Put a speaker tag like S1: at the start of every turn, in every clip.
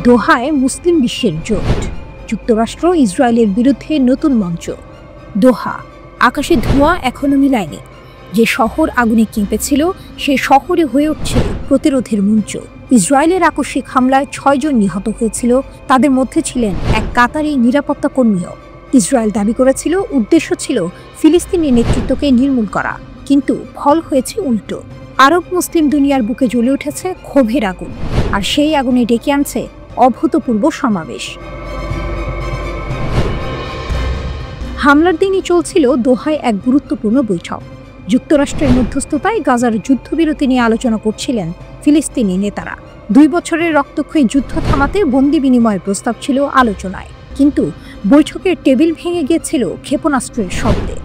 S1: দোহায় মুসলিম বিশ্বের জোট, যুক্তরাষ্ট্র ইসরায়েলের বিরুদ্ধে নতুন মঞ্চ। দোহা, আকাশে ধোঁয়া এখনো মিলায়নি। যে শহর আগুনে কেঁপেছিল সে শহরে হয়ে উঠছে প্রতিরোধের মঞ্চ। ইসরায়েলের আকস্মিক হামলায় 6 জন নিহত হয়েছিল, তাদের মধ্যে ছিলেন এক কাতারি নিরাপত্তা কর্মীও। ইসরায়েল দাবি করেছিল উদ্দেশ্য ছিল ফিলিস্তিনি নেতৃত্বকে নির্মূল করা, কিন্তু ফল হয়েছে উল্টো। আরব মুসলিম দুনিয়ার বুকে জ্বলে উঠেছে ক্ষোভের আগুন, আর সেই আগুনে ডেকে আনছে অভূতপূর্ব সমাবেশ। হামলার দিনই চলছিল দোহায় এক গুরুত্বপূর্ণ বৈঠক। যুক্তরাষ্ট্রের মধ্যস্থতায় গাজার যুদ্ধবিরতি নিয়ে আলোচনা করছিলেন ফিলিস্তিনি নেতারা। 2 বছরের রক্তক্ষয়ী যুদ্ধ থামাতে বন্দি বিনিময়ের প্রস্তাব ছিল আলোচনায়, কিন্তু বৈঠকের টেবিল ভেঙে গিয়েছিল ক্ষেপণাস্ত্রের শব্দে।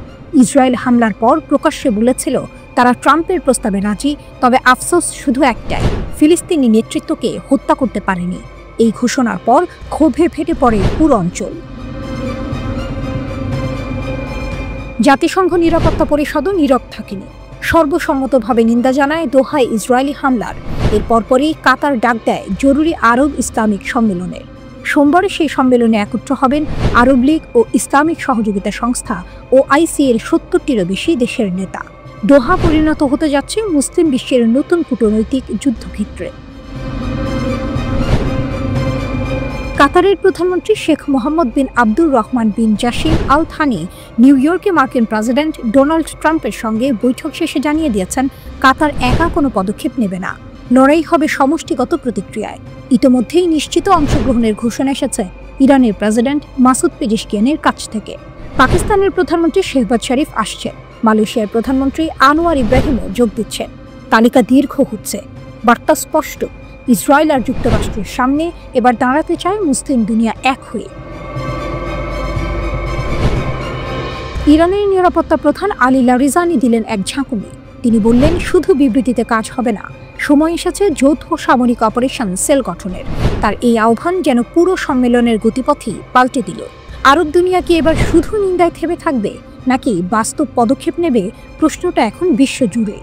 S1: ইসরায়েল হামলার পর প্রকাশ্যে বলেছিল তারা ট্রাম্পের প্রস্তাবে রাজি, তবে আফসোস শুধু একটাই, ফিলিস্তিনি নেতৃত্বকে হত্যা করতে পারেনি। এই ঘোষণার পর ক্ষোভে ফেটে পড়ে পুরো অঞ্চল। জাতিসংঘ নিরাপত্তা পরিষদও নীরব থাকেনি, সর্বসম্মতভাবে নিন্দা জানায় দোহায় ইসরায়েলি হামলার। এর পরপরই কাতার ডাক দেয় জরুরি আরব ইসলামিক সম্মেলনের। সোমবার সেই সম্মেলনে একত্র হবেন আরব লীগ ও ইসলামিক সহযোগিতা সংস্থা OIC এর 70টিরও বেশি দেশের নেতা। দোহা পরিণত হতে যাচ্ছে মুসলিম বিশ্বের নতুন কূটনৈতিক যুদ্ধক্ষেত্রে। কাতারের প্রধানমন্ত্রী শেখ মোহাম্মদ বিন আব্দুর রহমান বিন জাসিম আল থানি নিউ ইয়র্কে মার্কিন প্রেসিডেন্ট ডোনাল্ড ট্রাম্পের সঙ্গে বৈঠক শেষে জানিয়ে দিয়েছেন কাতার একা কোনো পদক্ষেপ নেবে না, লড়াই হবে সমষ্টিগত প্রতিক্রিয়ায়। ইতোমধ্যেই নিশ্চিত অংশগ্রহণের ঘোষণা এসেছে ইরানের প্রেসিডেন্ট মাসুদ পেজেশকিয়ানের কাছ থেকে। পাকিস্তানের প্রধানমন্ত্রী শেহবাজ শরীফ আসছেন, মালয়েশিয়ার প্রধানমন্ত্রী আনোয়ার ইব্রাহিমও যোগ দিচ্ছেন। তালিকা দীর্ঘ হচ্ছে, বার্তা স্পষ্ট, ইসরায়েল আর যুক্তরাষ্ট্রের সামনে এবার দাঁড়াতে চায় মুসলিম দুনিয়া এক হয়ে। ইরানের নিরাপত্তা প্রধান আলী লারিজানি দিলেন এক ঝাঁকুনি। তিনি বললেন, শুধু বিবৃতিতে কাজ হবে না, সময় এসেছে যৌথ সামরিক অপারেশন সেল গঠনের। তার এই আহ্বান যেন পুরো সম্মেলনের গতিপথই পাল্টে দিল। আরব দুনিয়া কি এবার শুধু নিন্দায় থেমে থাকবে, নাকি বাস্তব পদক্ষেপ নেবে? প্রশ্নটা এখন বিশ্বজুড়ে।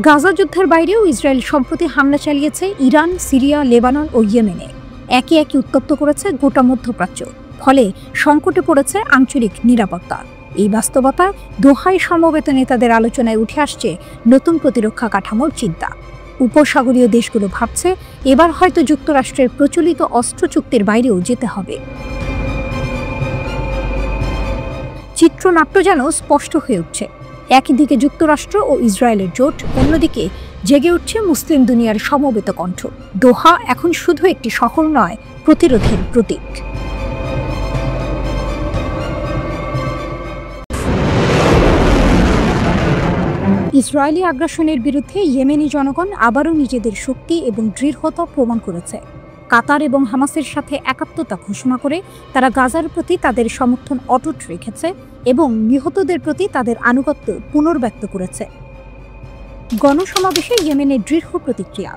S1: গাজা যুদ্ধের বাইরেও ইসরায়েল সম্প্রতি হামলা চালিয়েছে ইরান, সিরিয়া, লেবানন ও ইয়েমেনে। একে একে উত্তপ্ত করেছে গোটা মধ্যপ্রাচ্য, ফলে সংকটে পড়েছে আঞ্চলিক নিরাপত্তা। এই বাস্তবতা দোহায় সমবেত নেতাদের আলোচনায় উঠে আসছে নতুন প্রতিরক্ষা কাঠামোর চিন্তা। উপসাগরীয় দেশগুলো ভাবছে এবার হয়তো যুক্তরাষ্ট্রের প্রচলিত অস্ত্র চুক্তির বাইরেও যেতে হবে। চিত্রনাট্য যেন স্পষ্ট হয়ে উঠছে। একদিকে যুক্তরাষ্ট্র ও ইসরায়েলের জোট, অন্যদিকে জেগে উঠছে মুসলিম দুনিয়ার সমবেত কণ্ঠ। দোহা এখন শুধু একটি শহর নয়, প্রতিরোধের প্রতীক। ইসরায়েলি আগ্রাসনের বিরুদ্ধে ইয়েমেনি জনগণ আবারও নিজেদের শক্তি এবং দৃঢ়তা প্রমাণ করেছে। কাতার এবং হামাসের সাথে একাত্মতা ঘোষণা করে তারা গাজার প্রতি তাদের সমর্থন অটুট রেখেছে এবং নিহতদের প্রতি তাদের আনুগত্য পুনর্ব্যক্ত করেছে। গণসমাবেশে ইয়েমেনের দৃঢ় প্রতিক্রিয়া।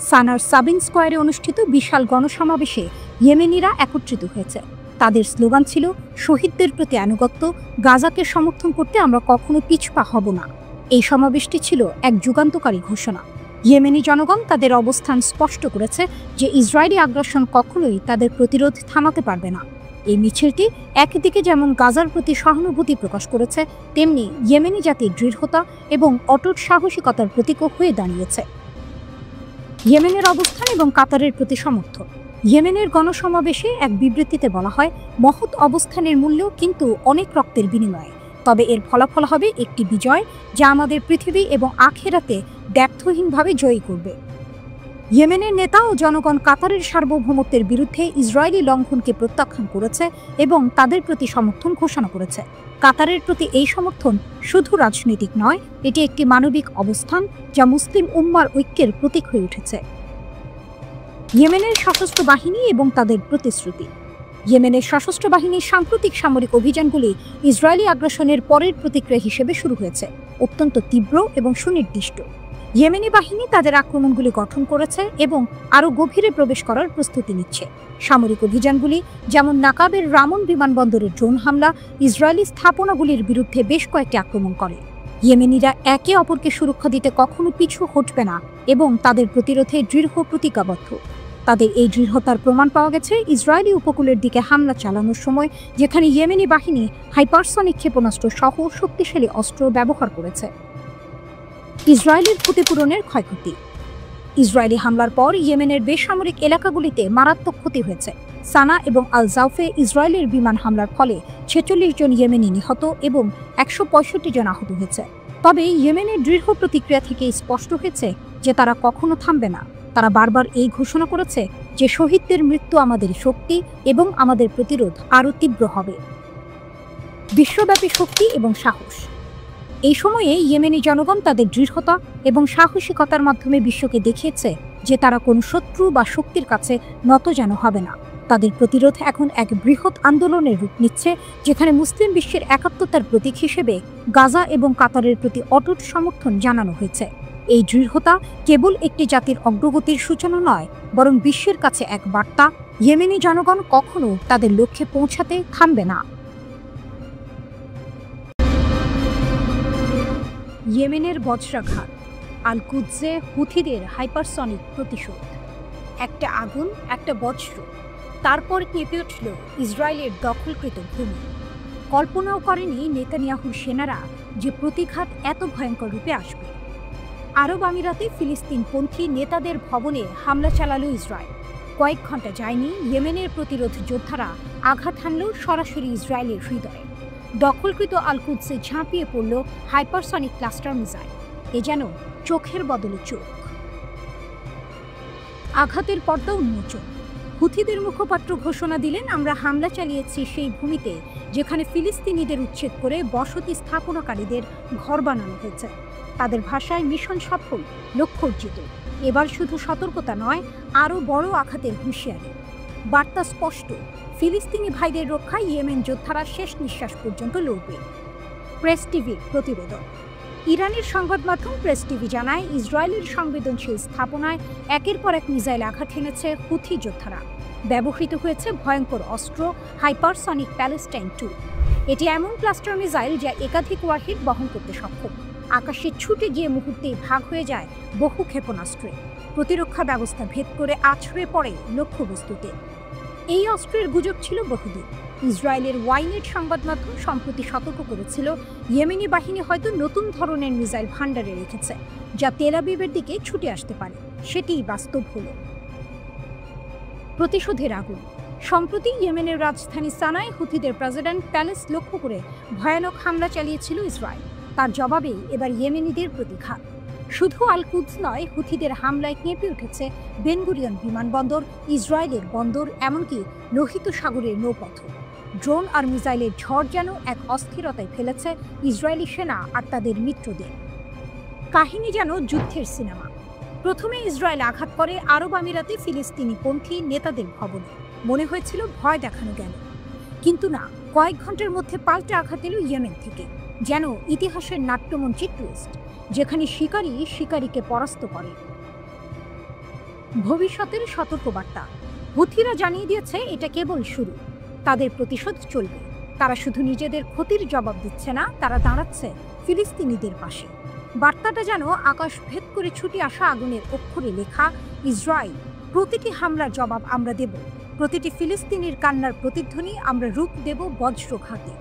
S1: সানার সাবিন স্কোয়ারে অনুষ্ঠিত বিশাল গণসমাবেশে ইয়েমেনিরা একত্রিত হয়েছে। তাদের স্লোগান ছিল, শহীদদের প্রতি আনুগত্য, গাজাকে সমর্থন করতে আমরা কখনো পিছপা হব না। এই সমাবেশটি ছিল এক যুগান্তকারী ঘোষণা। ইয়েমেনি জনগণ তাদের অবস্থান স্পষ্ট করেছে যে ইসরায়েলি আগ্রাসন কখনোই তাদের প্রতিরোধ থামাতে পারবে না। এই মিছিলটি একদিকে যেমন গাজার প্রতি সহানুভূতি প্রকাশ করেছে, তেমনি ইয়েমেনি জাতির দৃঢ়তা এবং অটুট সাহসিকতার প্রতীকও হয়ে দাঁড়িয়েছে। ইয়েমেনের অবস্থান এবং কাতারের প্রতি সমর্থন। ইয়েমেনের গণসমাবেশে এক বিবৃতিতে বলা হয়, মহৎ অবস্থানের মূল্য কিন্তু অনেক রক্তের বিনিময়ে, তবে এর ফলাফল হবে একটি বিজয় যা আমাদের পৃথিবী এবং আখিরাতে ব্যর্থহীনভাবে জয়ী করবে। ইয়েমেনের নেতা ও জনগণ কাতারের সার্বভৌমত্বের বিরুদ্ধে ইসরায়েলি লঙ্ঘনকে প্রত্যাখ্যান করেছে এবং তাদের প্রতি সমর্থন ঘোষণা করেছে। কাতারের প্রতি এই সমর্থন শুধু রাজনৈতিক নয়, এটি একটি মানবিক অবস্থান যা মুসলিম উম্মার ঐক্যের প্রতীক হয়ে উঠেছে। ইয়েমেনের সশস্ত্র বাহিনী এবং তাদের প্রতিশ্রুতি। ইয়েমেনের সশস্ত্র বাহিনীর সাম্প্রতিক সামরিক অভিযানগুলি ইসরায়েলি আগ্রাসনের পরের প্রতিক্রিয়া হিসেবে শুরু হয়েছে, অত্যন্ত তীব্র এবং সুনির্দিষ্ট। ইয়েমেনি বাহিনী তাদের আক্রমণগুলি গঠন করেছে এবং আরও গভীরে প্রবেশ করার প্রস্তুতি নিচ্ছে। সামরিক অভিযানগুলি যেমন নাকাবের রামন বিমানবন্দরের ড্রোন হামলা, ইসরায়েলি স্থাপনাগুলির বিরুদ্ধে বেশ কয়েকটি আক্রমণ করে। ইয়েমেনিরা একে অপরকে সুরক্ষা দিতে কখনো পিছু হটবে না এবং তাদের প্রতিরোধে দৃঢ় প্রতিজ্ঞাবদ্ধ। তাদের এই দৃঢ়তার প্রমাণ পাওয়া গেছে ইসরায়েলি উপকূলের দিকে হামলা চালানোর সময়, যেখানে ইয়েমেনি বাহিনী হাইপারসনিক ক্ষেপণাস্ত্র সহ শক্তিশালী অস্ত্র ব্যবহার করেছে। ইসরায়েলের ক্ষতিপূরণের ক্ষয়ক্ষতি। ইসরায়েলি হামলার পর ইয়েমেনের বেসামরিক এলাকাগুলিতে মারাত্মক ক্ষতি হয়েছে। সানা এবং আল জাউফে ইসরায়েলের বিমান হামলার ফলে 46 জন ইয়েমেনি নিহত এবং 165 জন আহত হয়েছে। তবে ইয়েমেনের দৃঢ় প্রতিক্রিয়া থেকে স্পষ্ট হয়েছে যে তারা কখনো থামবে না। তারা বারবার এই ঘোষণা করেছে যে শহীদদের মৃত্যু আমাদের শক্তি এবং আমাদের প্রতিরোধ আরও তীব্র হবে। বিশ্বব্যাপী শক্তি এবং সাহস। এই সময়ে ইয়েমেনি জনগণ তাদের দৃঢ়তা এবং সাহসিকতার মাধ্যমে বিশ্বকে দেখিয়েছে যে তারা কোনো শত্রু বা শক্তির কাছে নতজান হবে না। তাদের প্রতিরোধ এখন এক বৃহৎ আন্দোলনের রূপ নিচ্ছে, যেখানে মুসলিম বিশ্বের একাত্মতার প্রতীক হিসেবে গাজা এবং কাতারের প্রতি অটুট সমর্থন জানানো হয়েছে। এই দৃঢ়তা কেবল একটি জাতির অগ্রগতির সূচনা নয়, বরং বিশ্বের কাছে এক বার্তা, ইয়েমেনি জনগণ কখনো তাদের লক্ষ্যে পৌঁছাতে থামবে না। ইয়েমেনের বজ্রাঘাত, আল কুদসে হুথিদের হাইপারসনিক প্রতিশোধ। একটা আগুন, একটা বজ্র, তারপর কেঁপে উঠল ইসরায়েলের দখলকৃত ভূমি। কল্পনাও করেনি নেতানিয়াহুর সেনারা যে প্রতিঘাত এত ভয়ঙ্কর রূপে আসবে। আরব আমিরাতে ফিলিস্তিনপন্থী নেতাদের ভবনে হামলা চালালো ইসরায়েল। কয়েক ঘন্টা যায়নি, ইয়েমেনের প্রতিরোধ যোদ্ধারা আঘাত হানল সরাসরি ইসরায়েলের হৃদয়ে। দখলকৃত আল কুদসে ঝাঁপিয়ে পড়ল হাইপারসনিক ক্লাস্টার মিসাইল। এ যেন চোখের বদলে চোখ। আঘাতের পর্দা উন্মোচন। হুথিদের মুখপাত্র ঘোষণা দিলেন, আমরা হামলা চালিয়েছি সেই ভূমিতে যেখানে ফিলিস্তিনিদের উচ্ছেদ করে বসতি স্থাপনাকারীদের ঘর বানানো হয়েছে। তাদের ভাষায় মিশন সফল, লক্ষ্য অর্জিত। এবার শুধু সতর্কতা নয়, আরও বড় আঘাতের হুঁশিয়ারি। বার্তা স্পষ্ট, ফিলিস্তিনি ভাইদের রক্ষায় ইয়েমেন যোদ্ধারা শেষ নিঃশ্বাস পর্যন্ত লড়বে। প্রেস টিভির প্রতিবেদন। ইরানের সংবাদ মাধ্যম প্রেস টিভি জানায়, ইসরায়েলের সংবেদনশীল স্থাপনায় একের পর এক মিসাইল আঘাত হেনেছে হুথি যোদ্ধারা। ব্যবহৃত হয়েছে ভয়ঙ্কর অস্ত্র হাইপারসনিক প্যালেস্টাইন 2। এটি এমন ক্লাস্টার মিসাইল যা একাধিক ওয়ারহেড বহন করতে সক্ষম। আকাশে ছুটে গিয়ে মুহূর্তেই ভাগ হয়ে যায় বহু ক্ষেপণাস্ত্রে। প্রতিরক্ষা ব্যবস্থা ভেদ করে আছড়ে পড়ে লক্ষ্যবস্তুতে। এই অস্ত্রের গুজব ছিল বহুদিন। ইসরায়েলের ওয়াইনেট সংবাদ মাধ্যম সম্প্রতি সতর্ক করেছিল, ইয়েমেনি বাহিনী হয়তো নতুন ধরনের মিসাইল ভান্ডারে রেখেছে, যা তেল আবিবের দিকে ছুটে আসতে পারে। সেটিই বাস্তব হলো। প্রতিশোধের আগুন। সম্প্রতি ইয়েমেনের রাজধানী সানায় হুথিদের প্রেসিডেন্ট প্যালেস লক্ষ্য করে ভয়ানক হামলা চালিয়েছিল ইসরায়েল। তার জবাবেই এবার ইয়েমেনিদের প্রতিঘাত। শুধু আল কুদস নয়, হুথিদের হামলায় কেঁপে উঠেছে বেন গুরিয়ন বিমানবন্দর, ইসরায়েলের বন্দর, এমনকি লোহিত সাগরের নৌপথ। ড্রোন আর মিসাইলের ঝড় যেন এক অস্থিরতায় ফেলেছে ইসরায়েলি সেনা আর তাদের মিত্রদের। কাহিনী যেন যুদ্ধের সিনেমা। প্রথমে ইসরায়েল আঘাত করে আরব আমিরাতে ফিলিস্তিনিপন্থী নেতাদের ভবনে। মনে হয়েছিল ভয় দেখানো গেল, কিন্তু না, কয়েক ঘন্টার মধ্যে পাল্টা আঘাত এলো ইয়েমেন থেকে। যেন ইতিহাসের নাট্যমঞ্চের টুইস্ট, যেখানে শিকারী শিকারীকে পরাস্ত করে। ভবিষ্যতের সতর্কবার্তা। হুথিরা জানিয়ে দিয়েছে এটা কেবল শুরু। তাদের প্রতিশোধ চলবে। তারা শুধু নিজেদের ক্ষতির জবাব দিচ্ছে না, তারা দাঁড়াচ্ছে ফিলিস্তিনিদের পাশে। বার্তাটা যেন আকাশ ভেদ করে ছুটে আসা আগুনের অক্ষরে লেখা, ইসরায়েল, প্রতিটি হামলার জবাব আমরা দেব। প্রতিটি ফিলিস্তিনির কান্নার প্রতিধ্বনি আমরা রূপ দেব বজ্রঘাতে।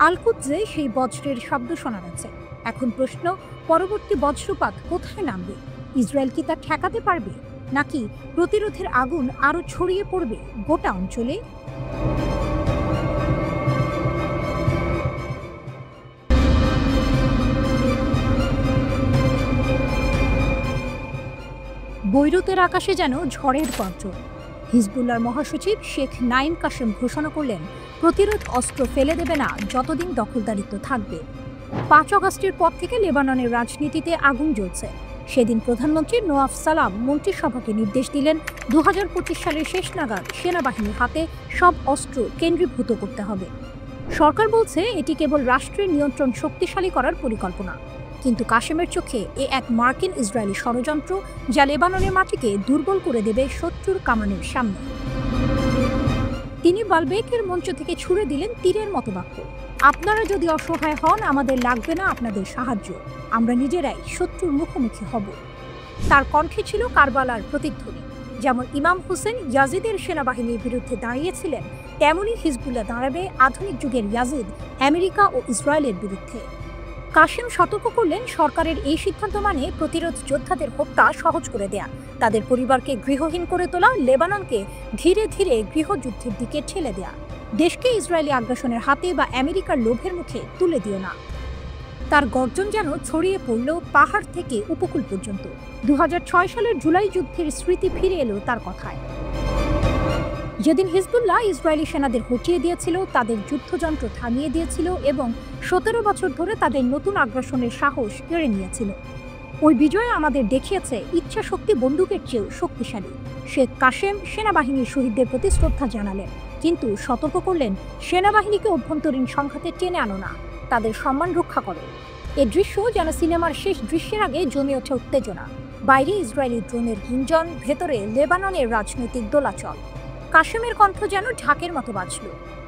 S1: আল কুদসে সেই বজ্রের শব্দ শোনা যাচ্ছে। এখন প্রশ্ন, পরবর্তী বজ্রপাত কোথায় নামবে? ইসরায়েল কি তা ঠেকাতে পারবে, নাকি প্রতিরোধের আগুন আরও ছড়িয়ে পড়বে গোটা অঞ্চলে? বৈরুতের আকাশে যেন ঝড়ের গর্জন। হিজবুল্লাহর মহাসচিব শেখ নাইম কাশেম ঘোষণা করলেন, প্রতিরোধ অস্ত্র ফেলে দেবে না যতদিন দখলদারিত্ব থাকবে। 5 আগস্টের পর থেকে লেবাননের রাজনীতিতে আগুন জ্বলছে। সেদিন প্রধানমন্ত্রী নওয়াফ সালাম মন্ত্রিসভাকে নির্দেশ দিলেন, 2025 সালের শেষ নাগাদ সেনাবাহিনীর হাতে সব অস্ত্র কেন্দ্রীভূত করতে হবে। সরকার বলছে এটি কেবল রাষ্ট্রের নিয়ন্ত্রণ শক্তিশালী করার পরিকল্পনা, কিন্তু কাশেমের চোখে এ এক মার্কিন ইসরায়েলি ষড়যন্ত্র, যা লেবাননের মাটিকে দুর্বল করে দেবে শত্রুর কামানের সামনে। তিনি বালবেকের মঞ্চ থেকে ছুড়ে দিলেন তীরের মতো বাক্য, আপনারা যদি অসহায় হন, আমাদের লাগবে না আপনাদের সাহায্য, আমরা নিজেরাই শত্রুর মুখোমুখি হব। তার কণ্ঠে ছিল কারবালার প্রতিধ্বনি। যেমন ইমাম হোসেন ইয়াজিদের সেনাবাহিনীর বিরুদ্ধে দাঁড়িয়েছিলেন, তেমনই হিজবুল্লাহ দাঁড়াবে আধুনিক যুগের ইয়াজিদ, আমেরিকা ও ইসরায়েলের বিরুদ্ধে। কাশেম সতর্ক করলেন, সরকারের এই সিদ্ধান্ত মানে প্রতিরোধ যোদ্ধাদের হত্যা সহজ করে দেয়া, তাদের পরিবারকে গৃহহীন করে তোলা, লেবাননকে ধীরে ধীরে গৃহযুদ্ধের দিকে ঠেলে দেয়া। দেশকে ইসরায়েলি আগ্রাসনের হাতে বা আমেরিকার লোভের মুখে তুলে দিও না। তার গর্জন যেন ছড়িয়ে পড়ল পাহাড় থেকে উপকূল পর্যন্ত। 2006 সালের জুলাই যুদ্ধের স্মৃতি ফিরে এলো তার কথায়। যেদিন হিজবুল্লাহ ইসরায়েলি সেনাদের হটিয়ে দিয়েছিল, তাদের যুদ্ধযন্ত্র থামিয়ে দিয়েছিল এবং 17 বছর ধরে তাদের নতুন আগ্রাসনের সাহস কেড়ে নিয়েছিল। ওই বিজয় আমাদের দেখিয়েছে ইচ্ছা শক্তি বন্দুকের চেয়েও শক্তিশালী। শেখ কাশেম সেনাবাহিনীর শহীদদের প্রতি শ্রদ্ধা জানালেন, কিন্তু সতর্ক করলেন, সেনাবাহিনীকে অভ্যন্তরীণ সংঘাতে টেনে আনো না, তাদের সম্মান রক্ষা করো। এ দৃশ্য যেন সিনেমার শেষ দৃশ্যের আগে জমে ওঠে উত্তেজনা। বাইরে ইসরায়েলি ড্রোনের গুঞ্জন, ভেতরে লেবাননের রাজনৈতিক দোলাচল। কাশেমের কণ্ঠ যেন ঢাকের মতো বাজল,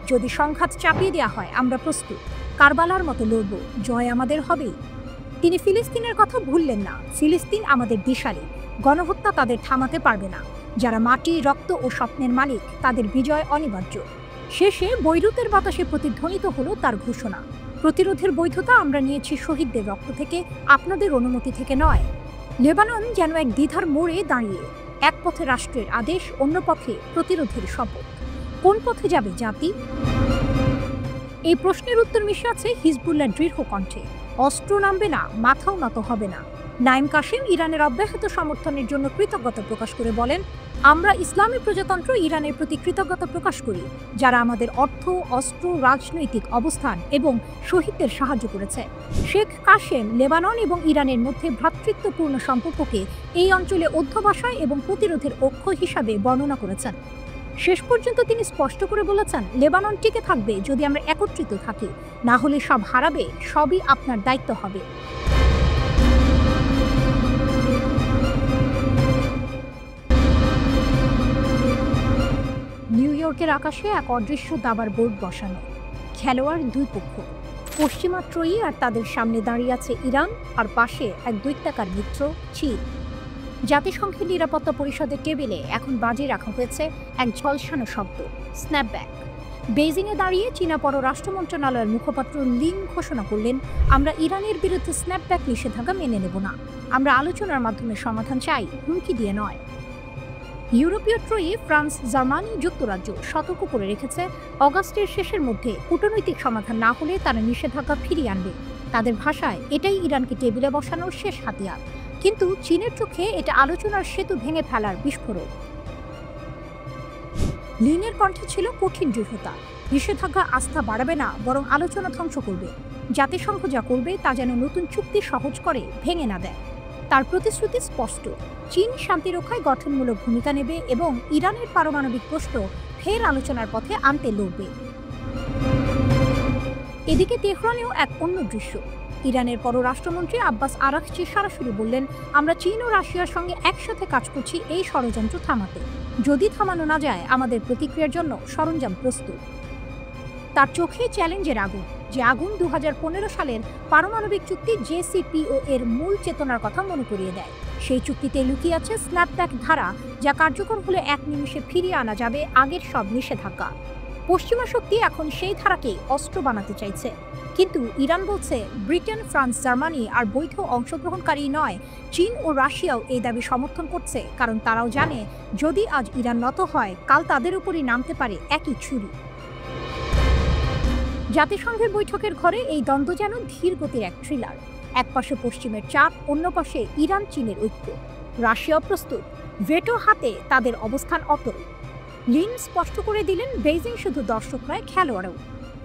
S1: যদি সংঘাত চাপিয়ে দেওয়া হয় আমরা প্রস্তুত, কারবালার মতো লড়ব, জয় আমাদের হবেই। তিনি ফিলিস্তিনের কথা ভুললেন না। ফিলিস্তিন আমাদের দিশারি, গণহত্যা তাদের থামাতে পারবে না। যারা মাটি, রক্ত ও স্বপ্নের মালিক, তাদের বিজয় অনিবার্য। শেষে বৈরুতের বাতাসে প্রতিধ্বনিত হলো তার ঘোষণা, প্রতিরোধের বৈধতা আমরা নিয়েছি শহীদদের রক্ত থেকে, আপনাদের অনুমতি থেকে নয়। লেবানন যেন এক দ্বিধার মোড়ে দাঁড়িয়ে, এক পথে রাষ্ট্রের আদেশ, অন্য পথে প্রতিরোধের শপথ। কোন পথে যাবে জাতি? এই প্রশ্নের উত্তর মিশে আছে হিজবুল্লাহর দৃঢ় কণ্ঠে, অস্ত্র নামবে না, মাথাও নত হবে না। নাইম কাশেম ইরানের অব্যাহত সমর্থনের জন্য কৃতজ্ঞতা প্রকাশ করে বলেন, আমরা ইসলামী প্রজাতন্ত্র ইরানের প্রতি কৃতজ্ঞতা প্রকাশ করি, যারা আমাদের অর্থ, অস্ত্র, রাজনৈতিক অবস্থান এবং শহীদদের সাহায্য করেছে। শেখ কাশেম লেবানন এবং ইরানের মধ্যে ভ্রাতৃত্বপূর্ণ সম্পর্ককে এই অঞ্চলে অধ্যবসায় এবং প্রতিরোধের অক্ষ হিসাবে বর্ণনা করেছেন। শেষ পর্যন্ত তিনি স্পষ্ট করে বলেছেন, লেবানন টিকে থাকবে যদি আমরা একত্রিত থাকি, না হলে সব হারাবে, সবই আপনার দায়িত্ব হবে। নিউ ইয়র্কের আকাশে এক অদৃশ্য দাবার বোর্ড বসানো, খেলোয়াড় দুই পক্ষ, পশ্চিমা ত্রয়ী আর তাদের সামনে দাঁড়িয়ে আছে ইরান, আর পাশে এক দৈত্যাকার মিত্র চীন। জাতিসংঘের নিরাপত্তা পরিষদের টেবিলে এখন বাজি রাখা হয়েছে এক ঝলসানো শব্দ, স্ন্যাপব্যাক। বেইজিংয়ে দাঁড়িয়ে চীনা পররাষ্ট্র মন্ত্রণালয়ের মুখপাত্র লিন ঘোষণা করলেন, আমরা ইরানের বিরুদ্ধে স্ন্যাপব্যাক নিষেধাজ্ঞা মেনে নেব না, আমরা আলোচনার মাধ্যমে সমাধান চাই, হুমকি দিয়ে নয়। ইউরোপীয় ত্রয়ী ফ্রান্স, জার্মানি, যুক্তরাজ্য সতর্ক করে রেখেছে, অগাস্টের শেষের মধ্যে কূটনৈতিক সমাধান না হলে তারা নিষেধাজ্ঞা ফিরিয়ে আনবে। তাদের ভাষায় এটাই ইরানকে টেবিলে বসানোর শেষ হাতিয়ার। কিন্তু চীনের চোখে এটা আলোচনার সেতু ভেঙে ফেলার বিস্ফোরক। লিনের কণ্ঠে ছিল কঠিন দৃঢ়তা, নিষেধাজ্ঞা আস্থা বাড়াবে না, বরং আলোচনা ধ্বংস করবে। জাতিসংঘ যা করবে তা যেন নতুন চুক্তি সহজ করে, ভেঙে না দেয়। তার প্রতিশ্রুতি স্পষ্ট, চীন শান্তি রক্ষায় গঠনমূলক ভূমিকা নেবে এবং ইরানের পারমাণবিক প্রশ্ন ফের আলোচনার পথে আনতে লড়বে। এদিকে তেহরানেও এক অন্য দৃশ্য। ইরানের পররাষ্ট্রমন্ত্রী আব্বাস আরাকচি সরাসরি বললেন, আমরা চীন ও রাশিয়ার সঙ্গে একসাথে কাজ করছি এই ষড়যন্ত্র থামাতে। যদি থামানো না যায়, আমাদের প্রতিক্রিয়ার জন্য সরঞ্জাম প্রস্তুত। তার চোখে চ্যালেঞ্জের আগুন, যে আগুন 2015 সালের পারমাণবিক চুক্তি JCPOA এর মূল চেতনার কথা মনে করিয়ে দেয়। সেই চুক্তিতে লুকিয়ে আছে স্ন্যাপব্যাক ধারা, যা কার্যকর হলে এক নিমিষে ফিরিয়ে আনা যাবে আগের সব নিষেধাজ্ঞা। পশ্চিমা শক্তি এখন সেই ধারাকেই অস্ত্র বানাতে চাইছে। কিন্তু ইরান বলছে, ব্রিটেন, ফ্রান্স, জার্মানি আর বৈধ অংশগ্রহণকারী নয়, চীন ও রাশিয়াও এই দাবি সমর্থন করছে, কারণ তারাও জানে, যদি আজ ইরান নত হয়, কাল তাদের উপরই নামতে পারে একই ছুরি। জাতিসংঘের বৈঠকের ঘরে এই দ্বন্দ্ব যেন ধীর গতির এক থ্রিলার। এক পাশে পশ্চিমের চাপ, অন্য পাশে ইরান চীনের ঐক্য। রাশিয়া প্রস্তুত, ভেটো হাতে তাদের অবস্থান অটল। লিন স্পষ্ট করে দিলেন, বেইজিং শুধু দর্শক নয়, খেলোয়াড়ও।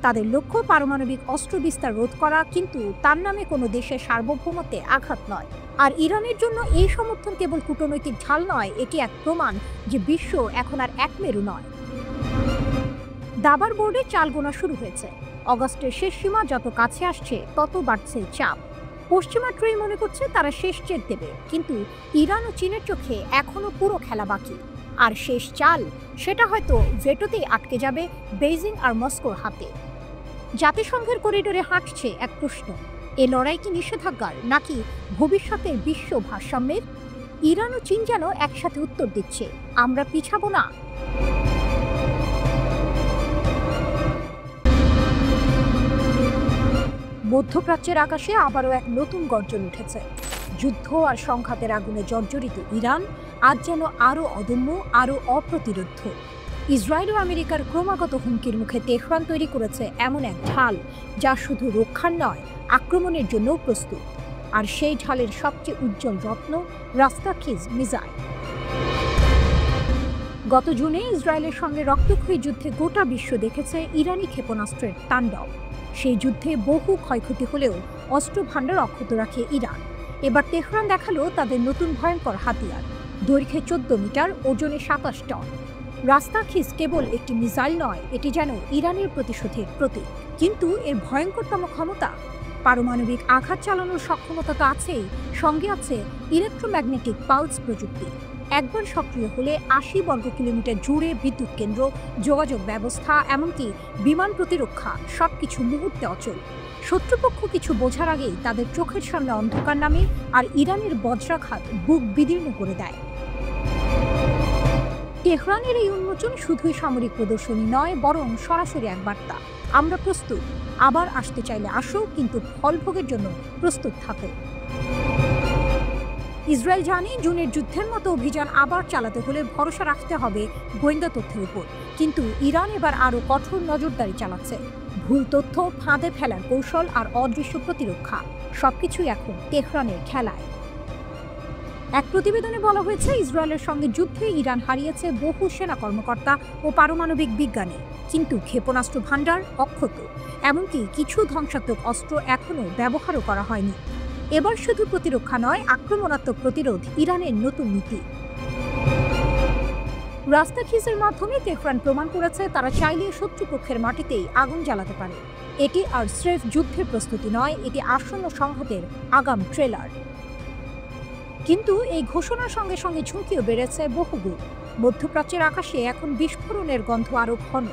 S1: তাদের লক্ষ্য পারমাণবিক অস্ত্র বিস্তার রোধ করা, কিন্তু তার নামে কোনো দেশের সার্বভৌমত্বে আঘাত নয়। আর ইরানের জন্য এই সমর্থন কেবল কূটনৈতিক ঢাল নয়, এটি এক প্রমাণ যে বিশ্ব এখন আর এক মেরু নয়। দাবার বোর্ডে চাল গোনা শুরু হয়েছে। অগাস্টের শেষ সীমা যত কাছে আসছে, তত বাড়ছে চাপ। পশ্চিমা ত্রয়ী মনে করছে তারা শেষ চেক দেবে, কিন্তু ইরান ও চীনের চোখে এখনো পুরো খেলা বাকি। আর শেষ চাল, সেটা হয়তো ভেটোতেই আটকে যাবে বেইজিং আর মস্কোর হাতে। জাতিসংঘের করিডোরে হাঁটছে এক প্রশ্ন, এ লড়াই কি নিষেধাজ্ঞার নাকি ভবিষ্যতের বিশ্ব ভারসাম্যের? ইরান ও চীন যেন একসাথে উত্তর দিচ্ছে, আমরা পিছাবো না। মধ্যপ্রাচ্যের আকাশে আবারও এক নতুন গর্জন উঠেছে। যুদ্ধ আর সংঘাতের আগুনে জর্জরিত ইরান আজ যেন আরও অদম্য, আরও অপ্রতিরোধ। ইসরায়েল ও আমেরিকার ক্রমাগত হুমকির মুখে তেহরান তৈরি করেছে এমন এক ঢাল যা শুধু রক্ষার নয়, আক্রমণের জন্যও প্রস্তুত। আর সেই ঢালের সবচেয়ে উজ্জ্বল রত্ন রাস্তাখিজ মিসাইল। গত জুনে ইসরায়েলের সঙ্গে রক্তক্ষয়ী যুদ্ধে গোটা বিশ্ব দেখেছে ইরানি ক্ষেপণাস্ত্রের তাণ্ডব। সেই যুদ্ধে বহু ক্ষয়ক্ষতি হলেও অস্ত্র ভাণ্ডার অক্ষত রাখে ইরান। এবার তেহরান দেখালো তাদের নতুন ভয়ঙ্কর হাতিয়ার, দৈর্ঘ্যে 14 মিটার, ওজনে 27 টন। রাস্তাখিজ কেবল একটি মিসাইল নয়, এটি যেন ইরানের প্রতিশোধের প্রতীক। কিন্তু এর ভয়ঙ্করতম ক্ষমতা, পারমাণবিক আঘাত চালানোর সক্ষমতা তো আছেই, সঙ্গে আছে ইলেকট্রোম্যাগনেটিক পালস প্রযুক্তি। একবার সক্রিয় হলে 80 বর্গ কিলোমিটার জুড়ে বিদ্যুৎ কেন্দ্র, যোগাযোগ ব্যবস্থা, এমনকি বিমান প্রতিরক্ষা সবকিছু মুহূর্তে অচল। শত্রুপক্ষ কিছু বোঝার আগেই তাদের চোখের সামনে অন্ধকার নামে, আর ইরানের বজ্রাঘাত বুক বিদীর্ণ করে দেয়। তেহরানের এই উন্মোচন শুধুই সামরিক প্রদর্শনী নয়, বরং সরাসরি এক বার্তা, আমরা প্রস্তুত, আবার আসতে চাইলে আসো, কিন্তু ফলভোগের জন্য প্রস্তুত থাকো। ইসরায়েল জানে জুনের যুদ্ধের মতো অভিযান আবার চালাতে হলে ভরসা রাখতে হবে গোয়েন্দা তথ্যের উপর। কিন্তু ইরান এবার আরও কঠোর নজরদারি চালাচ্ছে। ভুল তথ্য, ফাঁদে ফেলার কৌশল আর অদৃশ্য প্রতিরক্ষা সবকিছুই এখন তেহরানের খেলায়। এক প্রতিবেদনে বলা হয়েছে, ইসরায়েলের সঙ্গে যুদ্ধে ইরান হারিয়েছে বহু সেনা কর্মকর্তা ও পারমাণবিক বিজ্ঞানী, কিন্তু ক্ষেপণাস্ত্র ভাণ্ডার অক্ষত, এমনকি কিছু ধ্বংসাত্মক অস্ত্র এখনও ব্যবহারও করা হয়নি। এবার শুধু প্রতিরক্ষা নয়, আক্রমণাত্মক প্রতিরোধ ইরানের নতুন নীতি। রাস্তাখিজের মাধ্যমে তেহরান প্রমাণ করেছে তারা চাইলে শত্রুপক্ষের মাটিতেই আগুন জ্বালাতে পারে। এটি আর স্রেফ যুদ্ধের প্রস্তুতি নয়, এটি আসন্ন সংঘাতের আগাম ট্রেলার। কিন্তু এই ঘোষণার সঙ্গে সঙ্গে ঝুঁকিও বেড়েছে বহুগুণ। মধ্যপ্রাচ্যের আকাশে এখন বিস্ফোরণের গন্ধ আরও ঘন।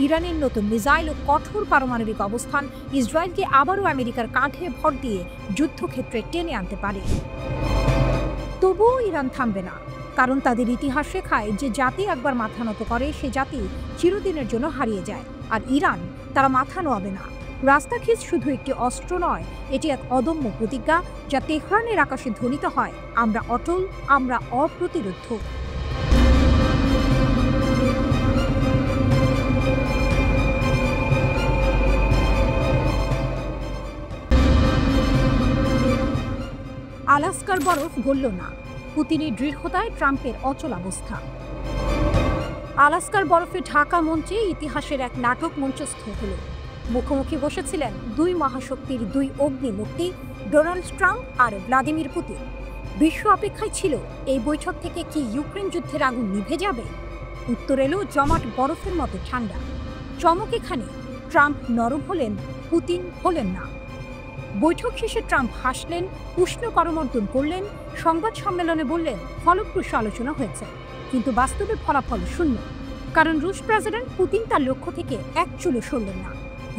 S1: ইরানের নতুন মিসাইল ও কঠোর পারমাণবিক অবস্থান ইসরায়েলকে আবারও আমেরিকার কাঁধে ভর দিয়ে যুদ্ধক্ষেত্রে টেনে আনতে পারে। তবুও ইরান থামবে না, কারণ তাদের ইতিহাস শেখায় যে জাতি একবার মাথা নত করে সে জাতি চিরদিনের জন্য হারিয়ে যায়। আর ইরান, তারা মাথা নোয়াবে না। রাস্তাখিজ শুধু একটি অস্ত্র নয়, এটি এক অদম্য প্রতিজ্ঞা যা তেহরানের আকাশে ধ্বনিত হয়, আমরা অটল, আমরা অপ্রতিরোধ। আলাস্কার বরফ গলল না, পুতিনের দৃঢ়তায় ট্রাম্পের অচল অবস্থা। আলাস্কার বরফে ঢাকা মঞ্চে ইতিহাসের এক নাটক মঞ্চস্থ হল। মুখোমুখি বসেছিলেন দুই মহাশক্তির দুই অগ্নিমূর্তি, ডোনাল্ড ট্রাম্প আর ভ্লাদিমির পুতিন। বিশ্ব অপেক্ষায় ছিল এই বৈঠক থেকে কি ইউক্রেন যুদ্ধের আগুন নিভে যাবে? উত্তর এলো জমাট বরফের মতো ঠান্ডা। চমক এখানে, ট্রাম্প নরম হলেন, পুতিন হলেন না। বৈঠক শেষে ট্রাম্প হাসলেন, উষ্ণ করমর্দন করলেন, সংবাদ সম্মেলনে বললেন ফলপ্রসূ আলোচনা হয়েছে, কিন্তু বাস্তবে ফলাফল শূন্য। কারণ রুশ প্রেসিডেন্ট পুতিন তার লক্ষ্য থেকে এক চুলো সরলেন না।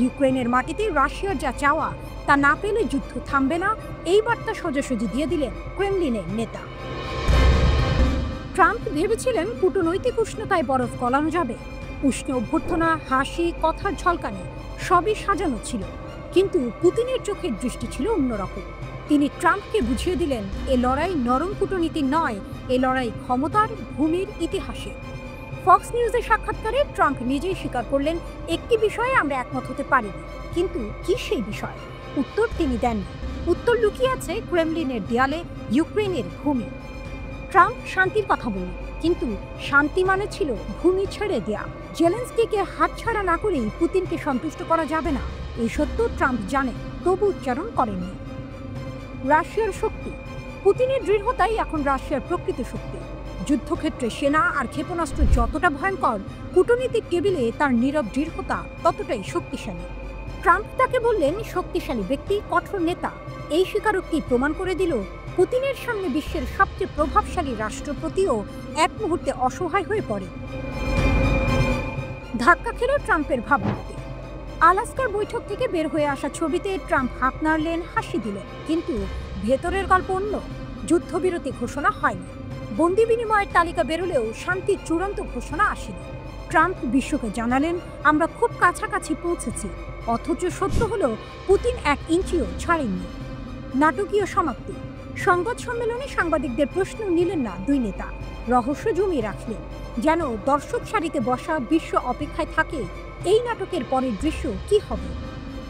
S1: ইউক্রেনের মাটিতে রাশিয়ার যা চাওয়া তা না পেলে যুদ্ধ থামবে না, এই বার্তা সোজাসুজি দিয়ে দিলেন ক্রেমলিনের নেতা। ট্রাম্প ভেবেছিলেন কূটনৈতিক উষ্ণতায় বরফ গলানো যাবে। উষ্ণ অভ্যর্থনা, হাসি, কথার ঝলকানি সবই সাজানো ছিল। কিন্তু পুতিনের চোখের দৃষ্টি ছিল অন্যরকম। তিনি ট্রাম্পকে বুঝিয়ে দিলেন এ লড়াই নরম কূটনীতি নয়, এ লড়াই ক্ষমতার, ভূমির, ইতিহাসে। ফক্স নিউজের সাক্ষাৎকারে ট্রাম্প নিজেই স্বীকার করলেন, একটি বিষয়ে আমরা একমত হতে পারিনি। কিন্তু কি সেই বিষয়? উত্তর তিনি দেননি। উত্তর লুকিয়ে আছে ক্রেমলিনের দেয়ালে, ইউক্রেনের ভূমি। ট্রাম্প শান্তির কথা বললেন, কিন্তু শান্তি মানে ছিল ভূমি ছেড়ে দেয়া। জেলেনস্কিকে হাতছাড়া না করেই পুতিনকে সন্তুষ্ট করা যাবে না, এই সত্য ট্রাম্প জানেন, তবু উচ্চারণ করেননি। রাশিয়ার শক্তি, পুতিনের দৃঢ়তাই এখন রাশিয়ার প্রকৃত শক্তি। যুদ্ধক্ষেত্রে সেনা আর ক্ষেপণাস্ত্র যতটা ভয়ঙ্কর, কূটনীতিক টেবিলে তার নীরব দৃঢ়তা ততটাই শক্তিশালী। ট্রাম্প তাকে বললেন শক্তিশালী ব্যক্তি, কঠোর নেতা। এই স্বীকারোক্তি প্রমাণ করে দিল পুতিনের সামনে বিশ্বের সবচেয়ে প্রভাবশালী রাষ্ট্রপতিও এক মুহূর্তে অসহায় হয়ে পড়ে। ধাক্কা খেল ট্রাম্পের ভাবমূর্তি। আলাস্কার বৈঠক থেকে বের হয়ে আসা ছবিতে ট্রাম্প হাত নাড়লেন, হাসি দিলেন, কিন্তু ভেতরের গল্প অন্য। যুদ্ধবিরতি ঘোষণা হয়নি, বন্দি বিনিময়ের তালিকা বেরোলেও শান্তির চূড়ান্ত ঘোষণা আসেনি। ট্রাম্প বিশ্বকে জানালেন, আমরা খুব কাছাকাছি পৌঁছেছি, অথচ সত্য হলো পুতিন 1 ইঞ্চিও ছাড়েননি। নাটকীয় সমাপ্তি। সংবাদ সম্মেলনে সাংবাদিকদের প্রশ্ন নিলেন না দুই নেতা, রহস্য জমিয়ে রাখলেন, যেন দর্শক সারিতে বসা বিশ্ব অপেক্ষায় থাকে এই নাটকের পরের দৃশ্য কি হবে।